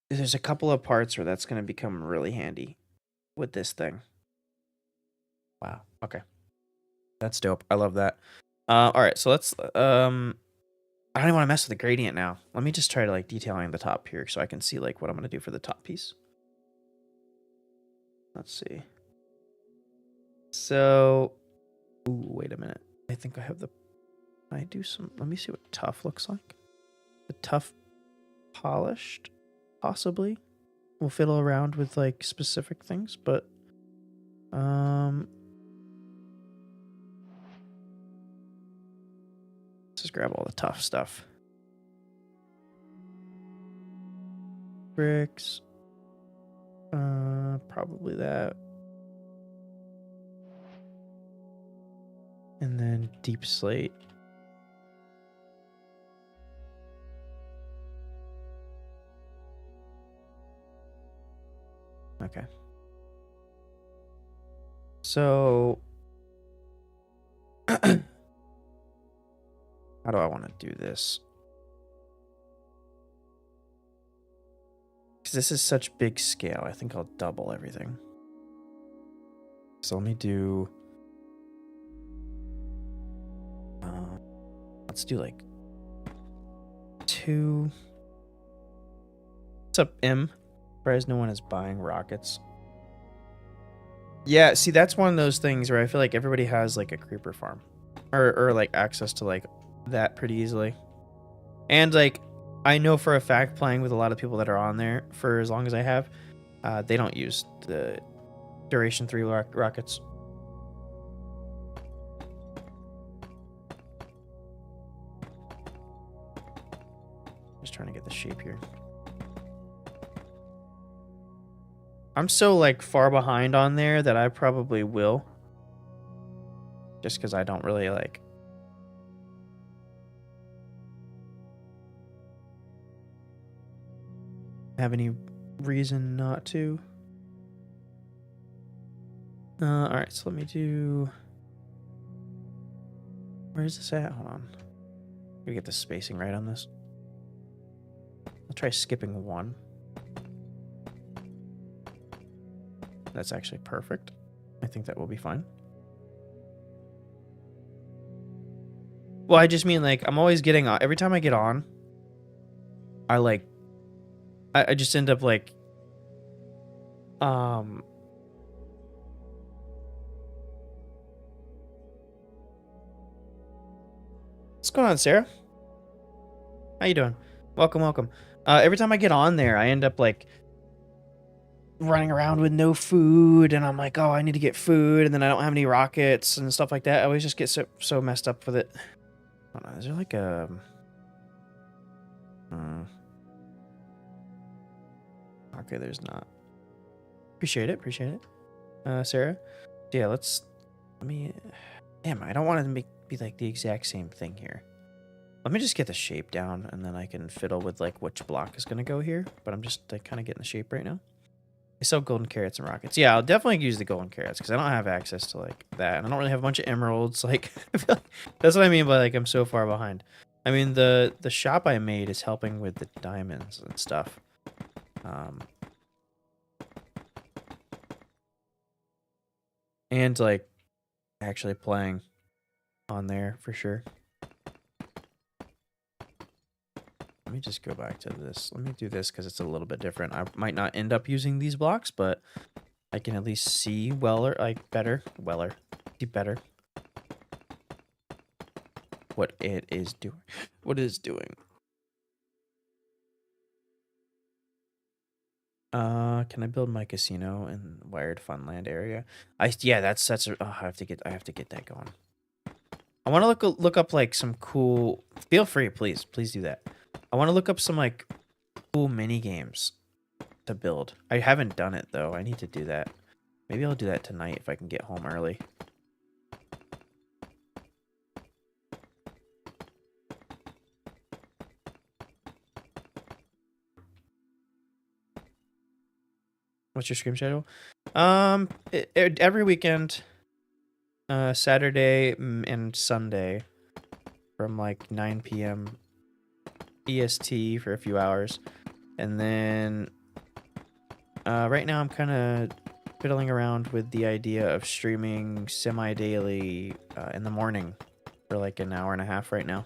There's a couple of parts where that's gonna become really handy with this thing. Wow. Okay. That's dope. I love that. All right, so let's I don't even want to mess with the gradient now. Let me just try to like detailing the top here so I can see like what I'm gonna do for the top piece. Let's see. So, ooh, wait a minute. I think I have the. Can I do some? Let me see what tough looks like. The tough polished, possibly. We'll fiddle around with like specific things, but let's just grab all the tough stuff. Bricks. Probably that. And then deep slate. Okay. So how do I want to do this? Because this is such big scale, I think I'll double everything. So let me do... let's do like 2... What's up, M? Surprised no one is buying rockets. Yeah, see, that's one of those things where I feel like everybody has like a creeper farm. Or like access to like that pretty easily. And like, I know for a fact, playing with a lot of people that are on there for as long as I have, they don't use the Duration 3 rockets. Just trying to get the shape here. I'm so like far behind on there that I probably will. Just because I don't really like... have any reason not to. Alright, so let me do... Where is this at? Hold on. Gotta get the spacing right on this. I'll try skipping 1. That's actually perfect. I think that will be fine. Well, I just mean like I'm always getting on. Every time I get on, I like I just end up like what's going on, Sarah? How you doing? Welcome, welcome. Every time I get on there, I end up like running around with no food, and I'm like, oh, I need to get food, and then I don't have any rockets and stuff like that. I always just get so messed up with it. I don't know, is there like a... Okay, there's not. Appreciate it, Sarah. Yeah, let me... Damn, I don't want it to be like the exact same thing here. Let me just get the shape down, and then I can fiddle with like which block is going to go here. But I'm just like kind of getting the shape right now. I sell golden carrots and rockets. Yeah, I'll definitely use the golden carrots because I don't have access to like that, and I don't really have a bunch of emeralds. Like, I feel like that's what I mean by like I'm so far behind. I mean the shop I made is helping with the diamonds and stuff. And like actually playing on there for sure. Let me just go back to this. Let me do this because it's a little bit different. I might not end up using these blocks, but I can at least see see better what it is doing. What it is doing. Can I build my casino in Wired Funland area? Yeah, that's oh, I have to get that going. I want to look up like some cool... Feel free, please do that. I want to look up some like cool mini games to build. I haven't done it though. I need to do that. Maybe I'll do that tonight if I can get home early. What's your stream schedule? Every weekend, Saturday and Sunday, from like 9 p.m. EST for a few hours, and then right now I'm kind of fiddling around with the idea of streaming semi-daily in the morning for like an hour and a half right now,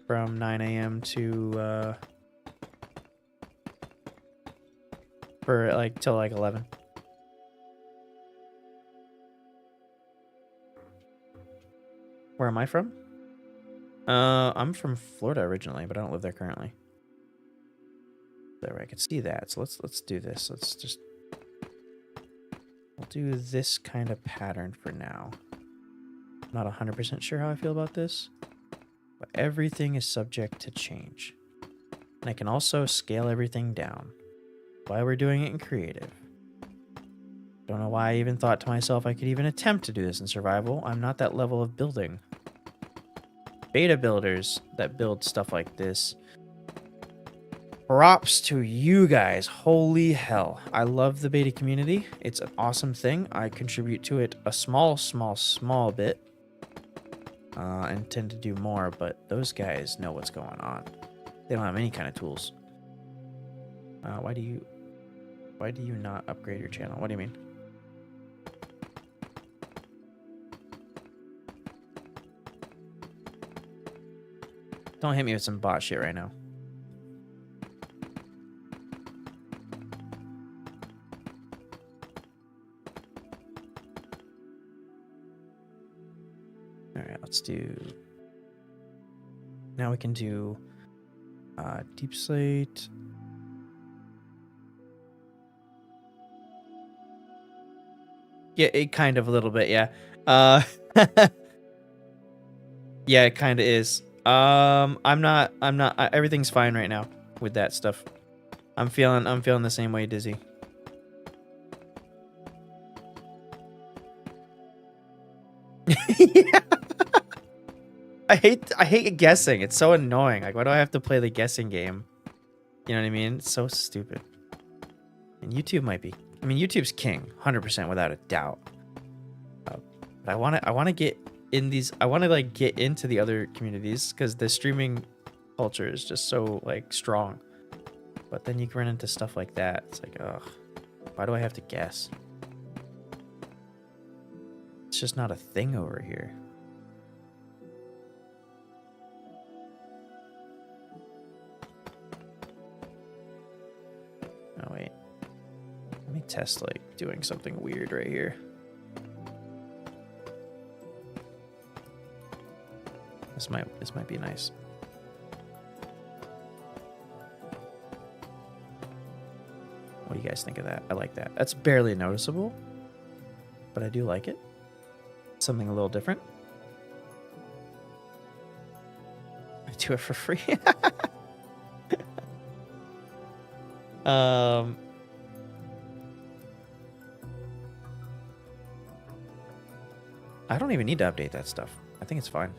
from 9 a.m. to for like till like 11. am I from? I'm from Florida originally, but I don't live there currently. There, I could see that. So let's do this. We'll do this kind of pattern for now. I'm not 100% sure how I feel about this, but everything is subject to change. And I can also scale everything down. Why we're doing it in creative. Don't know why I even thought to myself I could even attempt to do this in survival. I'm not that level of building. Beta builders that build stuff like this, props to you guys. Holy hell. I love the beta community. It's an awesome thing. I contribute to it a small bit. And tend to do more, but those guys know what's going on. They don't have any kind of tools. Why do you not upgrade your channel? What do you mean? Don't hit me with some bot shit right now. Alright, let's do... Now we can do deep slate. Yeah, it kind of a little bit, yeah. Yeah, it kind of is. Everything's fine right now with that stuff. I'm feeling the same way, Dizzy. Yeah. I hate guessing. It's so annoying. Like, why do I have to play the guessing game? You know what I mean? It's so stupid. And YouTube might be. I mean, YouTube's king, 100% without a doubt. But I want to get in these. I want to like get into the other communities because the streaming culture is just so like strong. But then you can run into stuff like that. It's like, ugh, why do I have to guess? It's just not a thing over here. Oh wait, let me test like doing something weird right here. This might be nice. What do you guys think of that? I like that. That's barely noticeable, but I do like it. Something a little different. I do it for free. I don't even need to update that stuff. I think it's fine.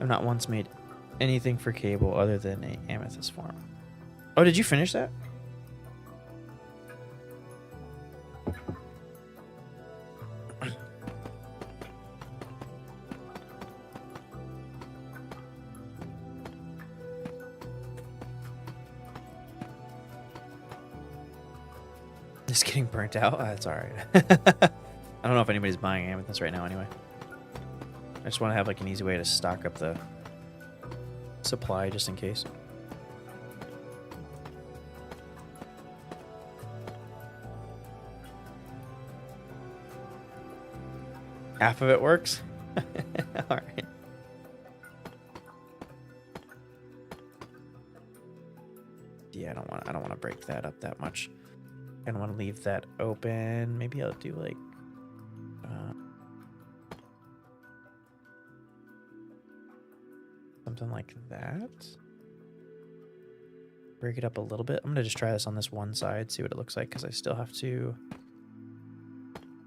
I've not once made anything for cable other than a amethyst farm. Oh, did you finish that? Just getting burnt out? That's alright. I don't know if anybody's buying amethyst right now anyway. I just want to have like an easy way to stock up the supply just in case. Half of it works? Alright. Yeah, I don't want to break that up that much. I don't want to leave that open. Maybe I'll do like something like that. Break it up a little bit. I'm gonna just try this on this one side, see what it looks like, because I still have to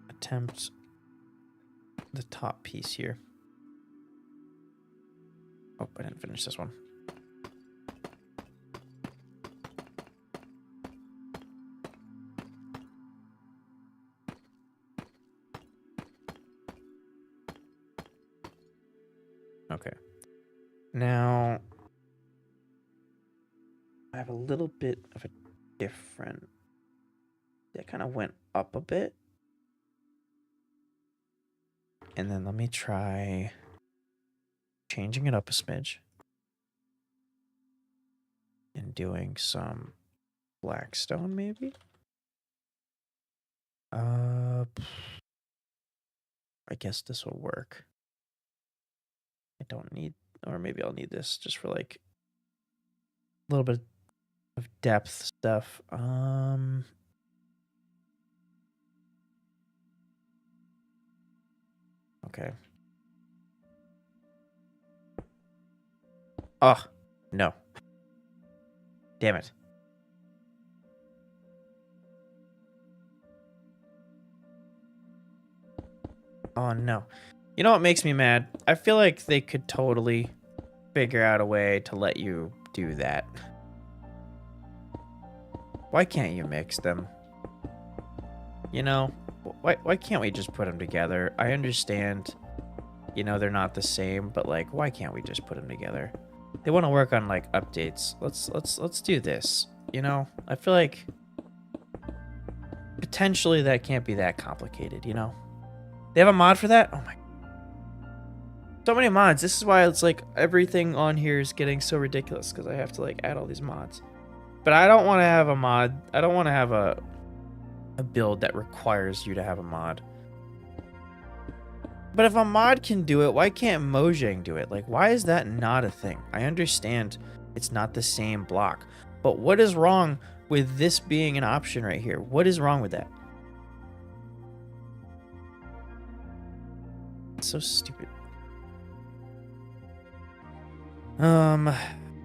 attempt the top piece here. Oh, I didn't finish this one. Okay. Now, I have a little bit of a different... That kind of went up a bit. And then let me try changing it up a smidge. And doing some blackstone, maybe? I I guess this will work. I don't need, or maybe I'll need this just for like a little bit of depth stuff. Okay. Oh, no. Damn it. Oh, no. You know what makes me mad? I feel like they could totally figure out a way to let you do that. Why can't you mix them? You know, why can't we just put them together? I understand, you know, they're not the same, but like, why can't we just put them together? They want to work on like updates. Let's do this. You know, I feel like potentially that can't be that complicated, you know? They have a mod for that? Oh my. So many mods. This is why it's like everything on here is getting so ridiculous because I have to like add all these mods. But I don't want to have a mod. I don't want to have a build that requires you to have a mod. But if a mod can do it, why can't Mojang do it? Like, why is that not a thing? I understand it's not the same block. But what is wrong with this being an option right here? What is wrong with that? It's so stupid.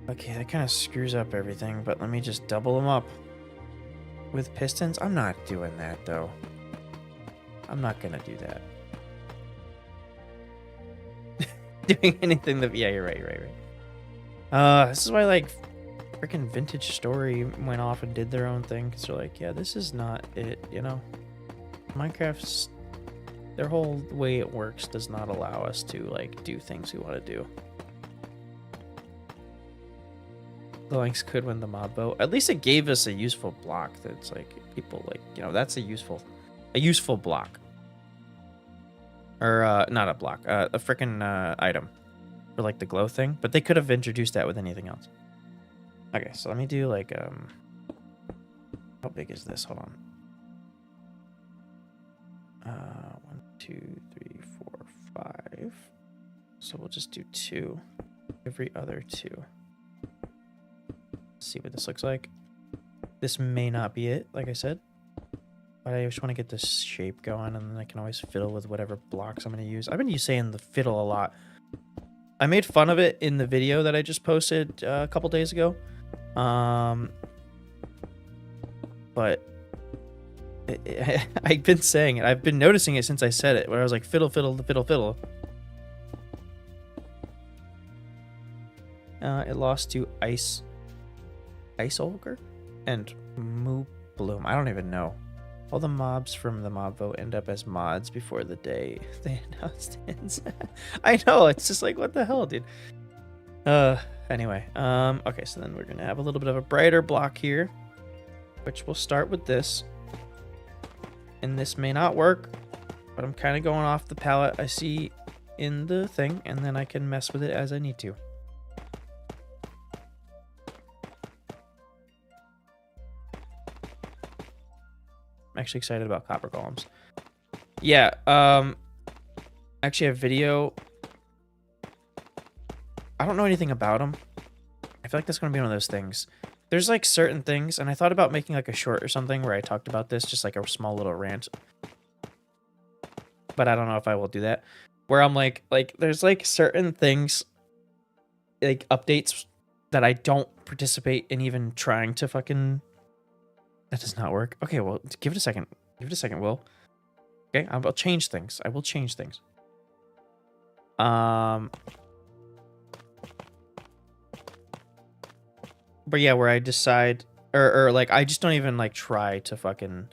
Okay, that kind of screws up everything, but let me just double them up with pistons. I'm not doing that, though. I'm not gonna do that. Doing anything that... Yeah, you're right. This is why, like, freaking Vintage Story went off and did their own thing, because they're like, yeah, this is not it, you know? Minecraft's... Their whole way it works does not allow us to, like, do things we want to do. The Lynx could win the mob vote. At least it gave us a useful block that's like people like, you know, that's a useful block. Or not a block, a freaking item for like the glow thing, but they could have introduced that with anything else. Okay, so let me do like how big is this? Hold on. 1, 2, 3, 4, 5. So we'll just do 2 every other 2. See what this looks like. This may not be it, like I said, but I just want to get this shape going, and then I can always fiddle with whatever blocks I'm going to use. I've been saying the fiddle a lot. I made fun of it in the video that I just posted a couple days ago, but I've been saying it. I've been noticing it since I said it, where I was like fiddle, fiddle, fiddle, fiddle. It lost to Ice Ogre and Moo Bloom. I don't even know. All the mobs from the mob vote end up as mods before the day they announced it. I know, it's just like, what the hell, dude? Anyway, okay, so then we're gonna have a little bit of a brighter block here, which we'll start with this. And this may not work, but I'm kind of going off the palette I see in the thing, and then I can mess with it as I need to. I'm actually excited about copper golems. Yeah, actually a video. I don't know anything about them. I feel like that's going to be one of those things. There's like certain things, and I thought about making like a short or something where I talked about this, just like a small little rant. But I don't know if I will do that. Where I'm like there's like certain things, like updates that I don't participate in even trying to fucking... That does not work. Okay, well, give it a second. Give it a second, Will. Okay, I'll change things. I will change things. But yeah, where I decide, or like, I just don't even like try to fucking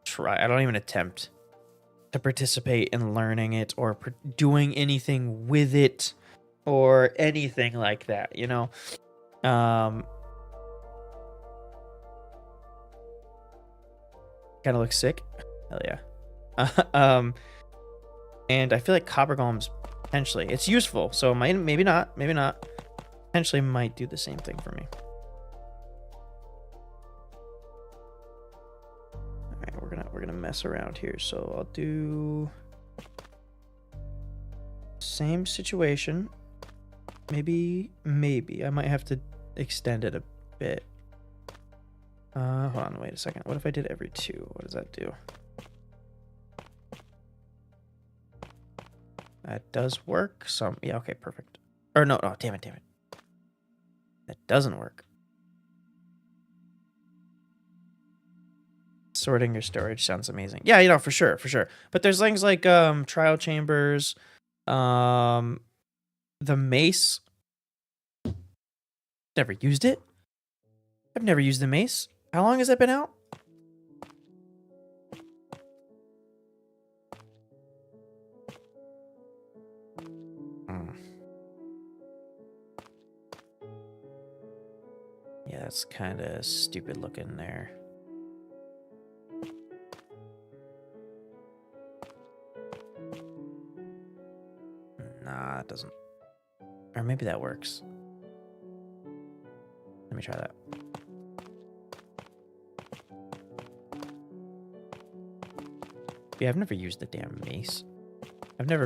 try. I don't even attempt to participate in learning it or doing anything with it or anything like that, you know? Kind of looks sick. Hell yeah. And I feel like copper golems potentially, it's useful. So maybe not. Potentially might do the same thing for me. All right, we're gonna mess around here. So I'll do Same situation. Maybe I might have to extend it a bit. Hold on, wait a second. What if I did every 2? What does that do? That does work. Yeah, okay, perfect. Or no, oh, damn it. That doesn't work. Sorting your storage sounds amazing. Yeah, you know, for sure. But there's things like trial chambers, the mace. Never used it. I've never used the mace. How long has that been out? Yeah, that's kind of stupid looking there. Nah, that doesn't. Or maybe that works. Let me try that. Yeah, I've never used the damn mace. I've never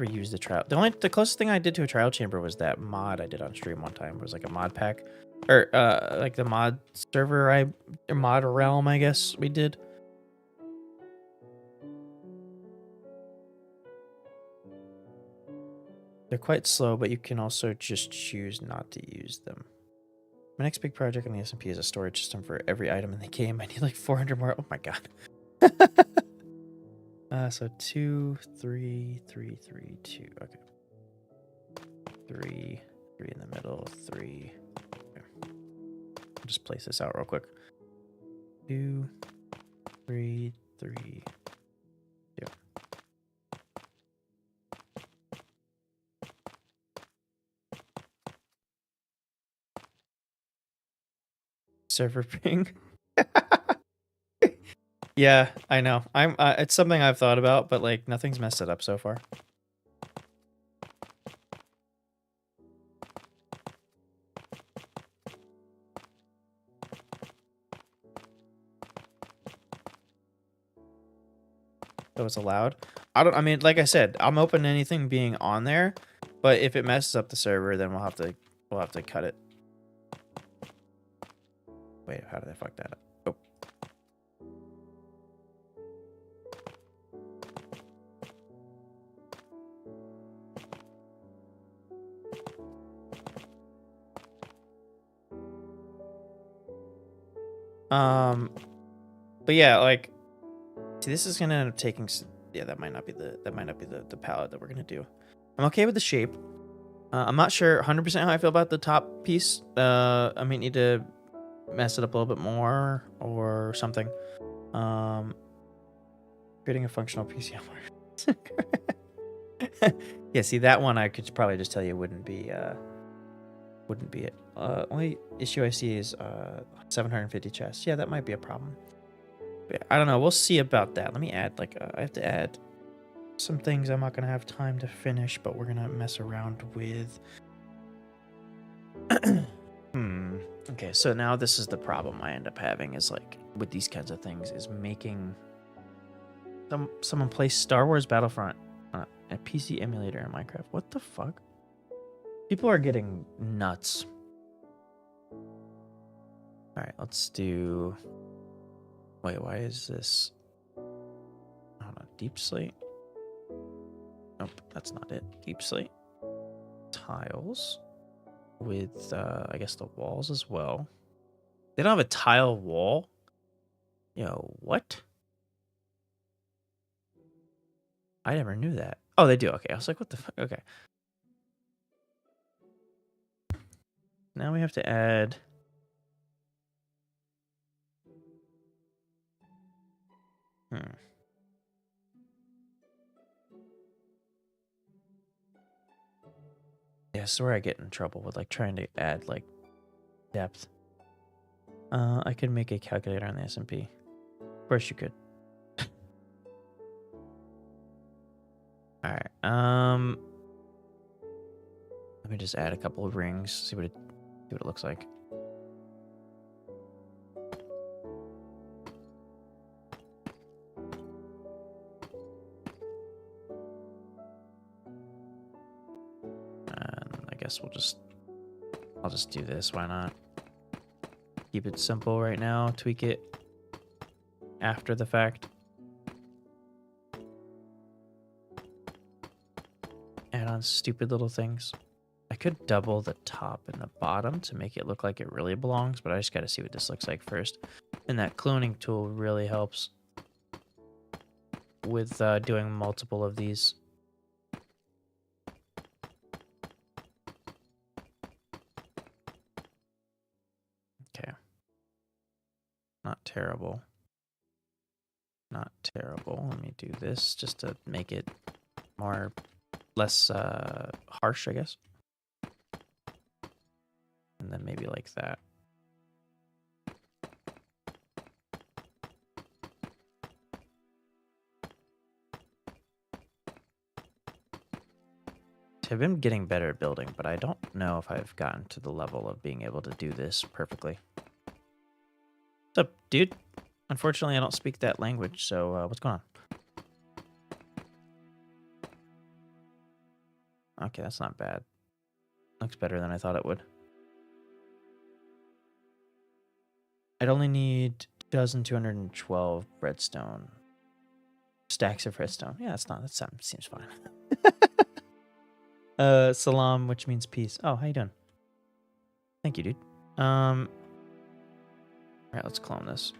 used the trial. The closest thing I did to a trial chamber was that mod I did on stream one time. It was like a mod pack. Or like the mod server mod realm, I guess we did. They're quite slow, but you can also just choose not to use them. My next big project on the SMP is a storage system for every item in the game. I need like 400 more. Oh my god. So 2, 3, 3, 3, 2. Okay. 3 in the middle, 3. Okay. I'll just place this out real quick. 2, 3, 3, 2. Server ping. Yeah, I know. It's something I've thought about, but like nothing's messed it up so far. So it's allowed. I mean, like I said, I'm open to anything being on there, but if it messes up the server, then we'll have to cut it. Wait, how did I fuck that up? But yeah, like, see, this is gonna end up taking. Yeah, that might not be the palette that we're gonna do. I'm okay with the shape. I'm not sure 100% how I feel about the top piece. I might need to mess it up a little bit more or something. Creating a functional PC. Yeah, see that one I could probably just tell you wouldn't be it. Only issue I see is 750 chests. Yeah, that might be a problem. But yeah, I don't know. We'll see about that. Let me add like I have to add some things I'm not gonna have time to finish, but we're gonna mess around with. Okay, so now this is the problem I end up having is like with these kinds of things is making someone play Star Wars Battlefront on a PC emulator in Minecraft. What the fuck? People are getting nuts. All right, let's do. Wait, why is this? Hold on, deep slate. Nope, that's not it. Deep slate. Tiles with I guess the walls as well. They don't have a tile wall. Yo, what? I never knew that. Oh, they do. Okay, I was like, what the fuck? Okay. Now we have to add. Yeah, this is where I get in trouble with like trying to add like depth. I could make a calculator on the SMP. Of course you could. All right. Let me just add a couple of rings. See what it looks like. guess I'll just do this. Why not? Keep it simple right now. Tweak it after the fact. Add on stupid little things. I could double the top and the bottom to make it look like it really belongs, but I just got to see what this looks like first. And that cloning tool really helps with doing multiple of these. Okay. Not terrible. Not terrible. Let me do this just to make it less harsh, I guess. And then maybe like that. I've been getting better at building, but I don't know if I've gotten to the level of being able to do this perfectly. What's up, dude? Unfortunately, I don't speak that language, so what's going on? Okay, that's not bad. Looks better than I thought it would. I'd only need 2,212 redstone. Stacks of redstone. Yeah, that seems fine. Salam, which means peace. Oh, how you doing? Thank you, dude. Alright, let's clone this.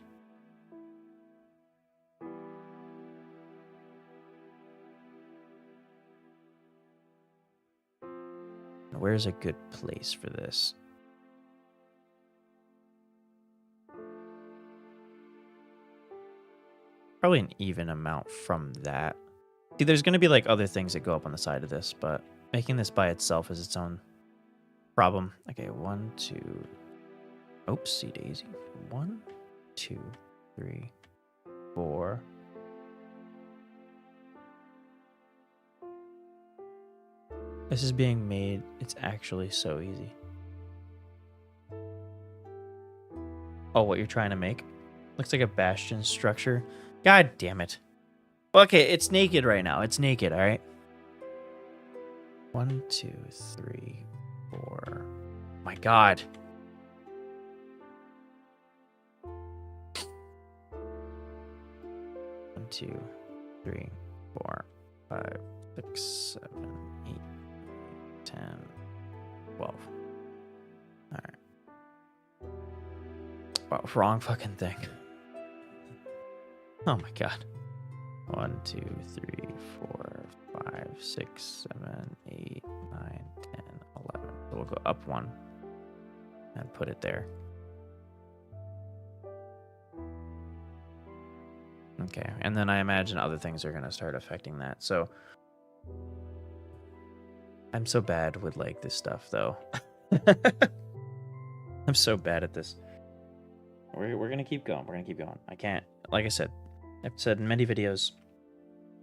Where's a good place for this? Probably an even amount from that. See, there's going to be like other things that go up on the side of this, but making this by itself is its own problem. Okay, 1, 2. Oopsie daisy. 1, 2, 3, 4. This is being made. It's actually so easy. Oh, what you're trying to make? Looks like a bastion structure. God damn it. Okay, it's naked right now. It's naked, all right? 1, 2, 3, 4. My God. 1, 2, 3, 4, 5, 6, 7, 8, 10, 12. All right. Oh, wrong fucking thing. Oh my God. 1, 2, 3, 4, 5, 6, 7, 8, 9, 10, 11. So we'll go up 1 and put it there. Okay, and then I imagine other things are going to start affecting that. So I'm so bad with like this stuff though. I'm so bad at this. We're going to keep going. We're going to keep going. I can't, like I said, I've said in many videos,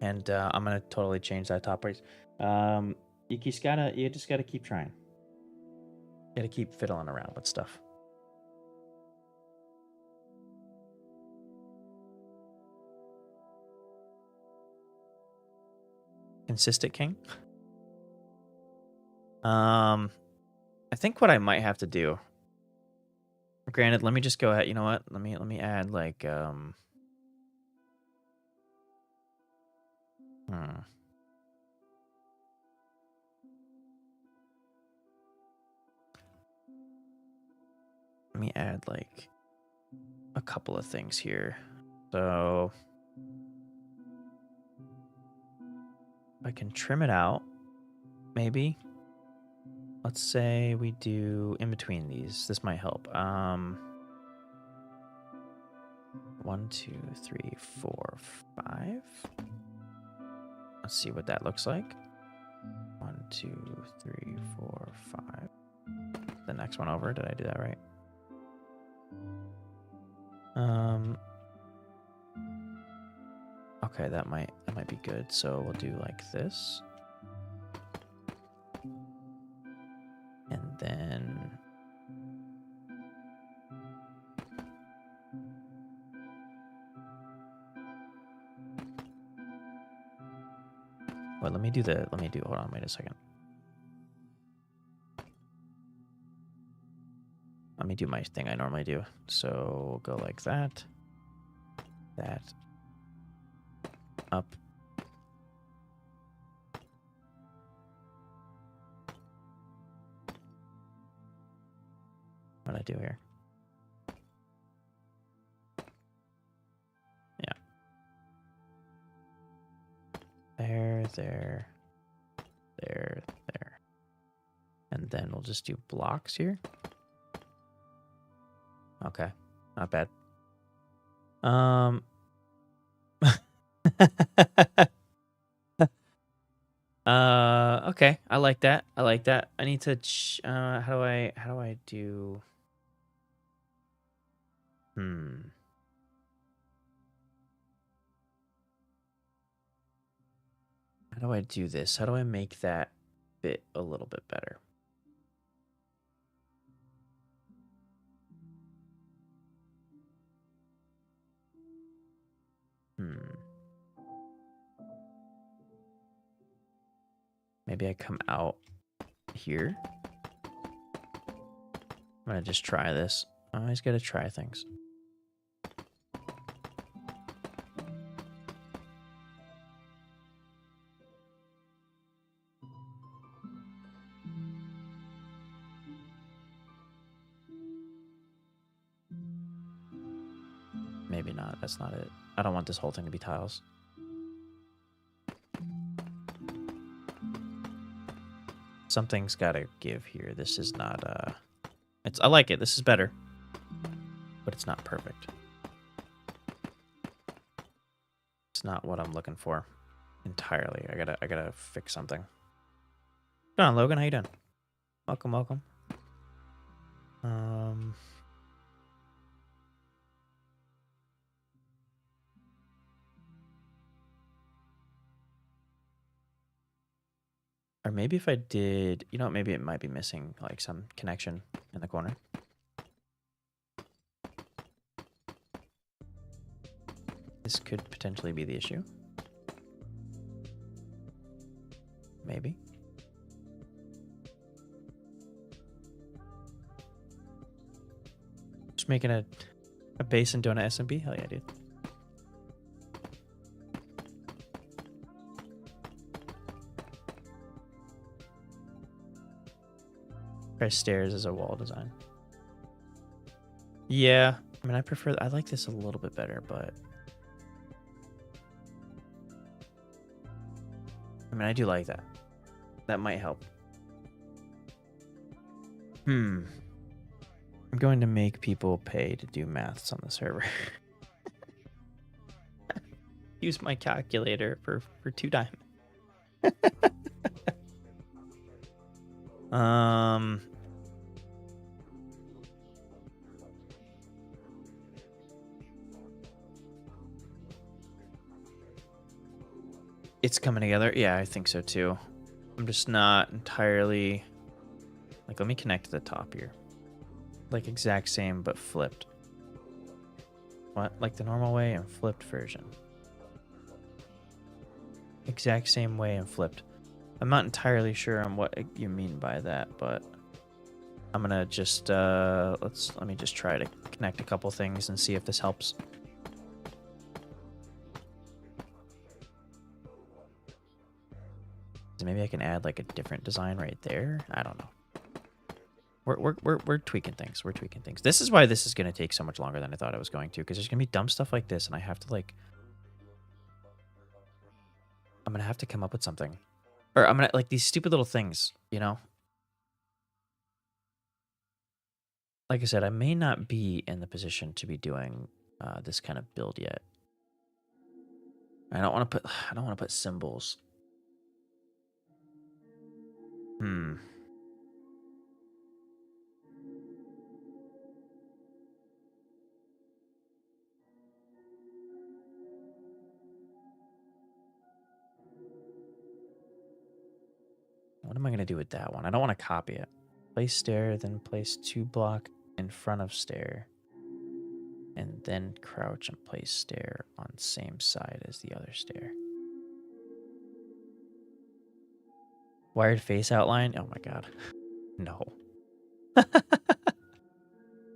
and I'm going to totally change that top race. You just got to keep trying. You got to keep fiddling around with stuff. Consistent king. I think what I might have to do. Granted, let me just go ahead. You know what? Let me add like Let me add like a couple of things here. So I can trim it out, maybe. Let's say we do in between these. This might help. 1, 2, 3, 4, 5. Let's see what that looks like. 1, 2, 3, 4, 5. The next one over. Did I do that right? Okay, that might be good. So we'll do like this. And then well, let me do hold on, wait a second. me do my thing I normally do. So we'll go like that. That. Up. What I do here? Yeah. There, there, there, there. And then we'll just do blocks here. Okay, not bad. Okay, I like that. I like that. I need to how do I do How do I do this? How do I make that fit a little bit better? Maybe I come out here. I'm gonna just try this. I always gotta try things. Maybe not. That's not it. I don't want this whole thing to be tiles. Something's gotta give here. This is not I like it. This is better. But it's not perfect. It's not what I'm looking for entirely. I gotta fix something. Come on, Logan, how you doing? Welcome, welcome. Or maybe if I did, you know, maybe it might be missing like some connection in the corner. This could potentially be the issue. Maybe. Just making a base and doing an SMB? Hell yeah, dude. Try stairs as a wall design. Yeah, I mean, I like this a little bit better, but I mean, I do like that. That might help. I'm going to make people pay to do maths on the server. Use my calculator for 2 diamonds. It's coming together. Yeah, I think so too. I'm just not entirely like, let me connect to the top here. Like exact same but flipped. What? Like the normal way and flipped version. Exact same way and flipped. I'm not entirely sure on what you mean by that, but I'm gonna just let me just try to connect a couple things and see if this helps. Maybe I can add like a different design right there. I don't know. We're tweaking things. We're tweaking things. This is why this is gonna take so much longer than I thought it was going to, because there's gonna be dumb stuff like this, and I have to like, I'm gonna have to come up with something, or I'm gonna like these stupid little things, you know. Like I said, I may not be in the position to be doing this kind of build yet. I don't want to put symbols. What am I going to do with that one? I don't want to copy it. Place stair, then place 2 block in front of stair. And then crouch and place stair on same side as the other stair. Wired face outline? Oh my god. No.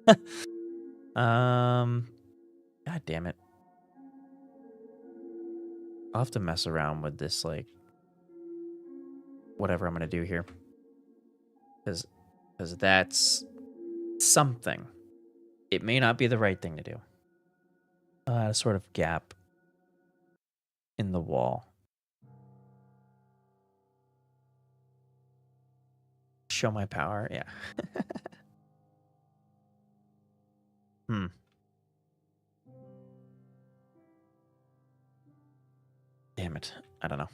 God damn it. I'll have to mess around with this, like, whatever I'm gonna do here. Because that's something. It may not be the right thing to do. A sort of gap in the wall. Show my power, yeah. Hmm. Damn it. I don't know.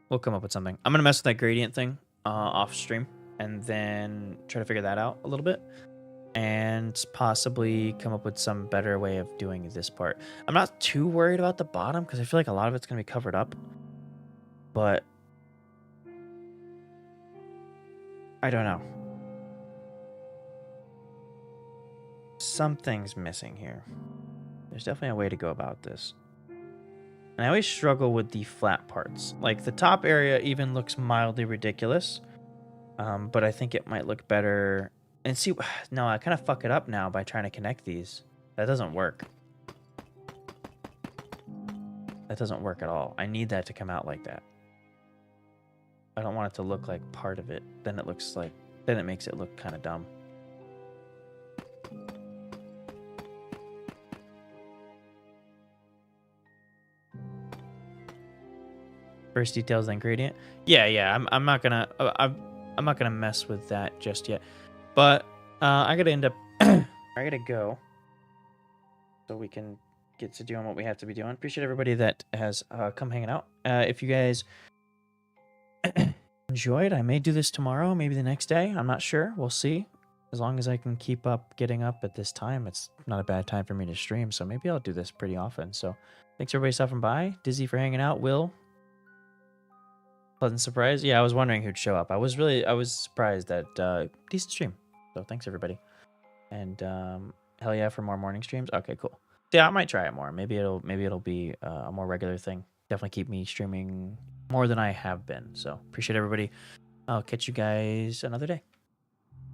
We'll come up with something. I'm gonna mess with that gradient thing off stream, and then try to figure that out a little bit, and possibly come up with some better way of doing this part. I'm not too worried about the bottom because I feel like a lot of it's gonna be covered up, but I don't know. Something's missing here. There's definitely a way to go about this. And I always struggle with the flat parts. Like, the top area even looks mildly ridiculous. But I think it might look better. And see, no, I kind of fuck it up now by trying to connect these. That doesn't work. That doesn't work at all. I need that to come out like that. I don't want it to look like part of it. Then it looks like, then it makes it look kind of dumb. First details, then gradient. Yeah. I'm not gonna I'm not gonna mess with that just yet. But I gotta end up I gotta go, so we can get to doing what we have to be doing. Appreciate everybody that has come hanging out. If you guys enjoyed, I may do this tomorrow, maybe the next day. I'm not sure. We'll see. As long as I can keep up getting up at this time, it's not a bad time for me to stream. So maybe I'll do this pretty often. So thanks everybody stopping by. Dizzy for hanging out. Will. Pleasant surprise. Yeah, I was wondering who'd show up. I was surprised that decent stream. So thanks everybody. And hell yeah for more morning streams. Okay, cool. Yeah, I might try it more. Maybe it'll be a more regular thing. Definitely keep me streaming more than I have been. So appreciate everybody. I'll catch you guys another day.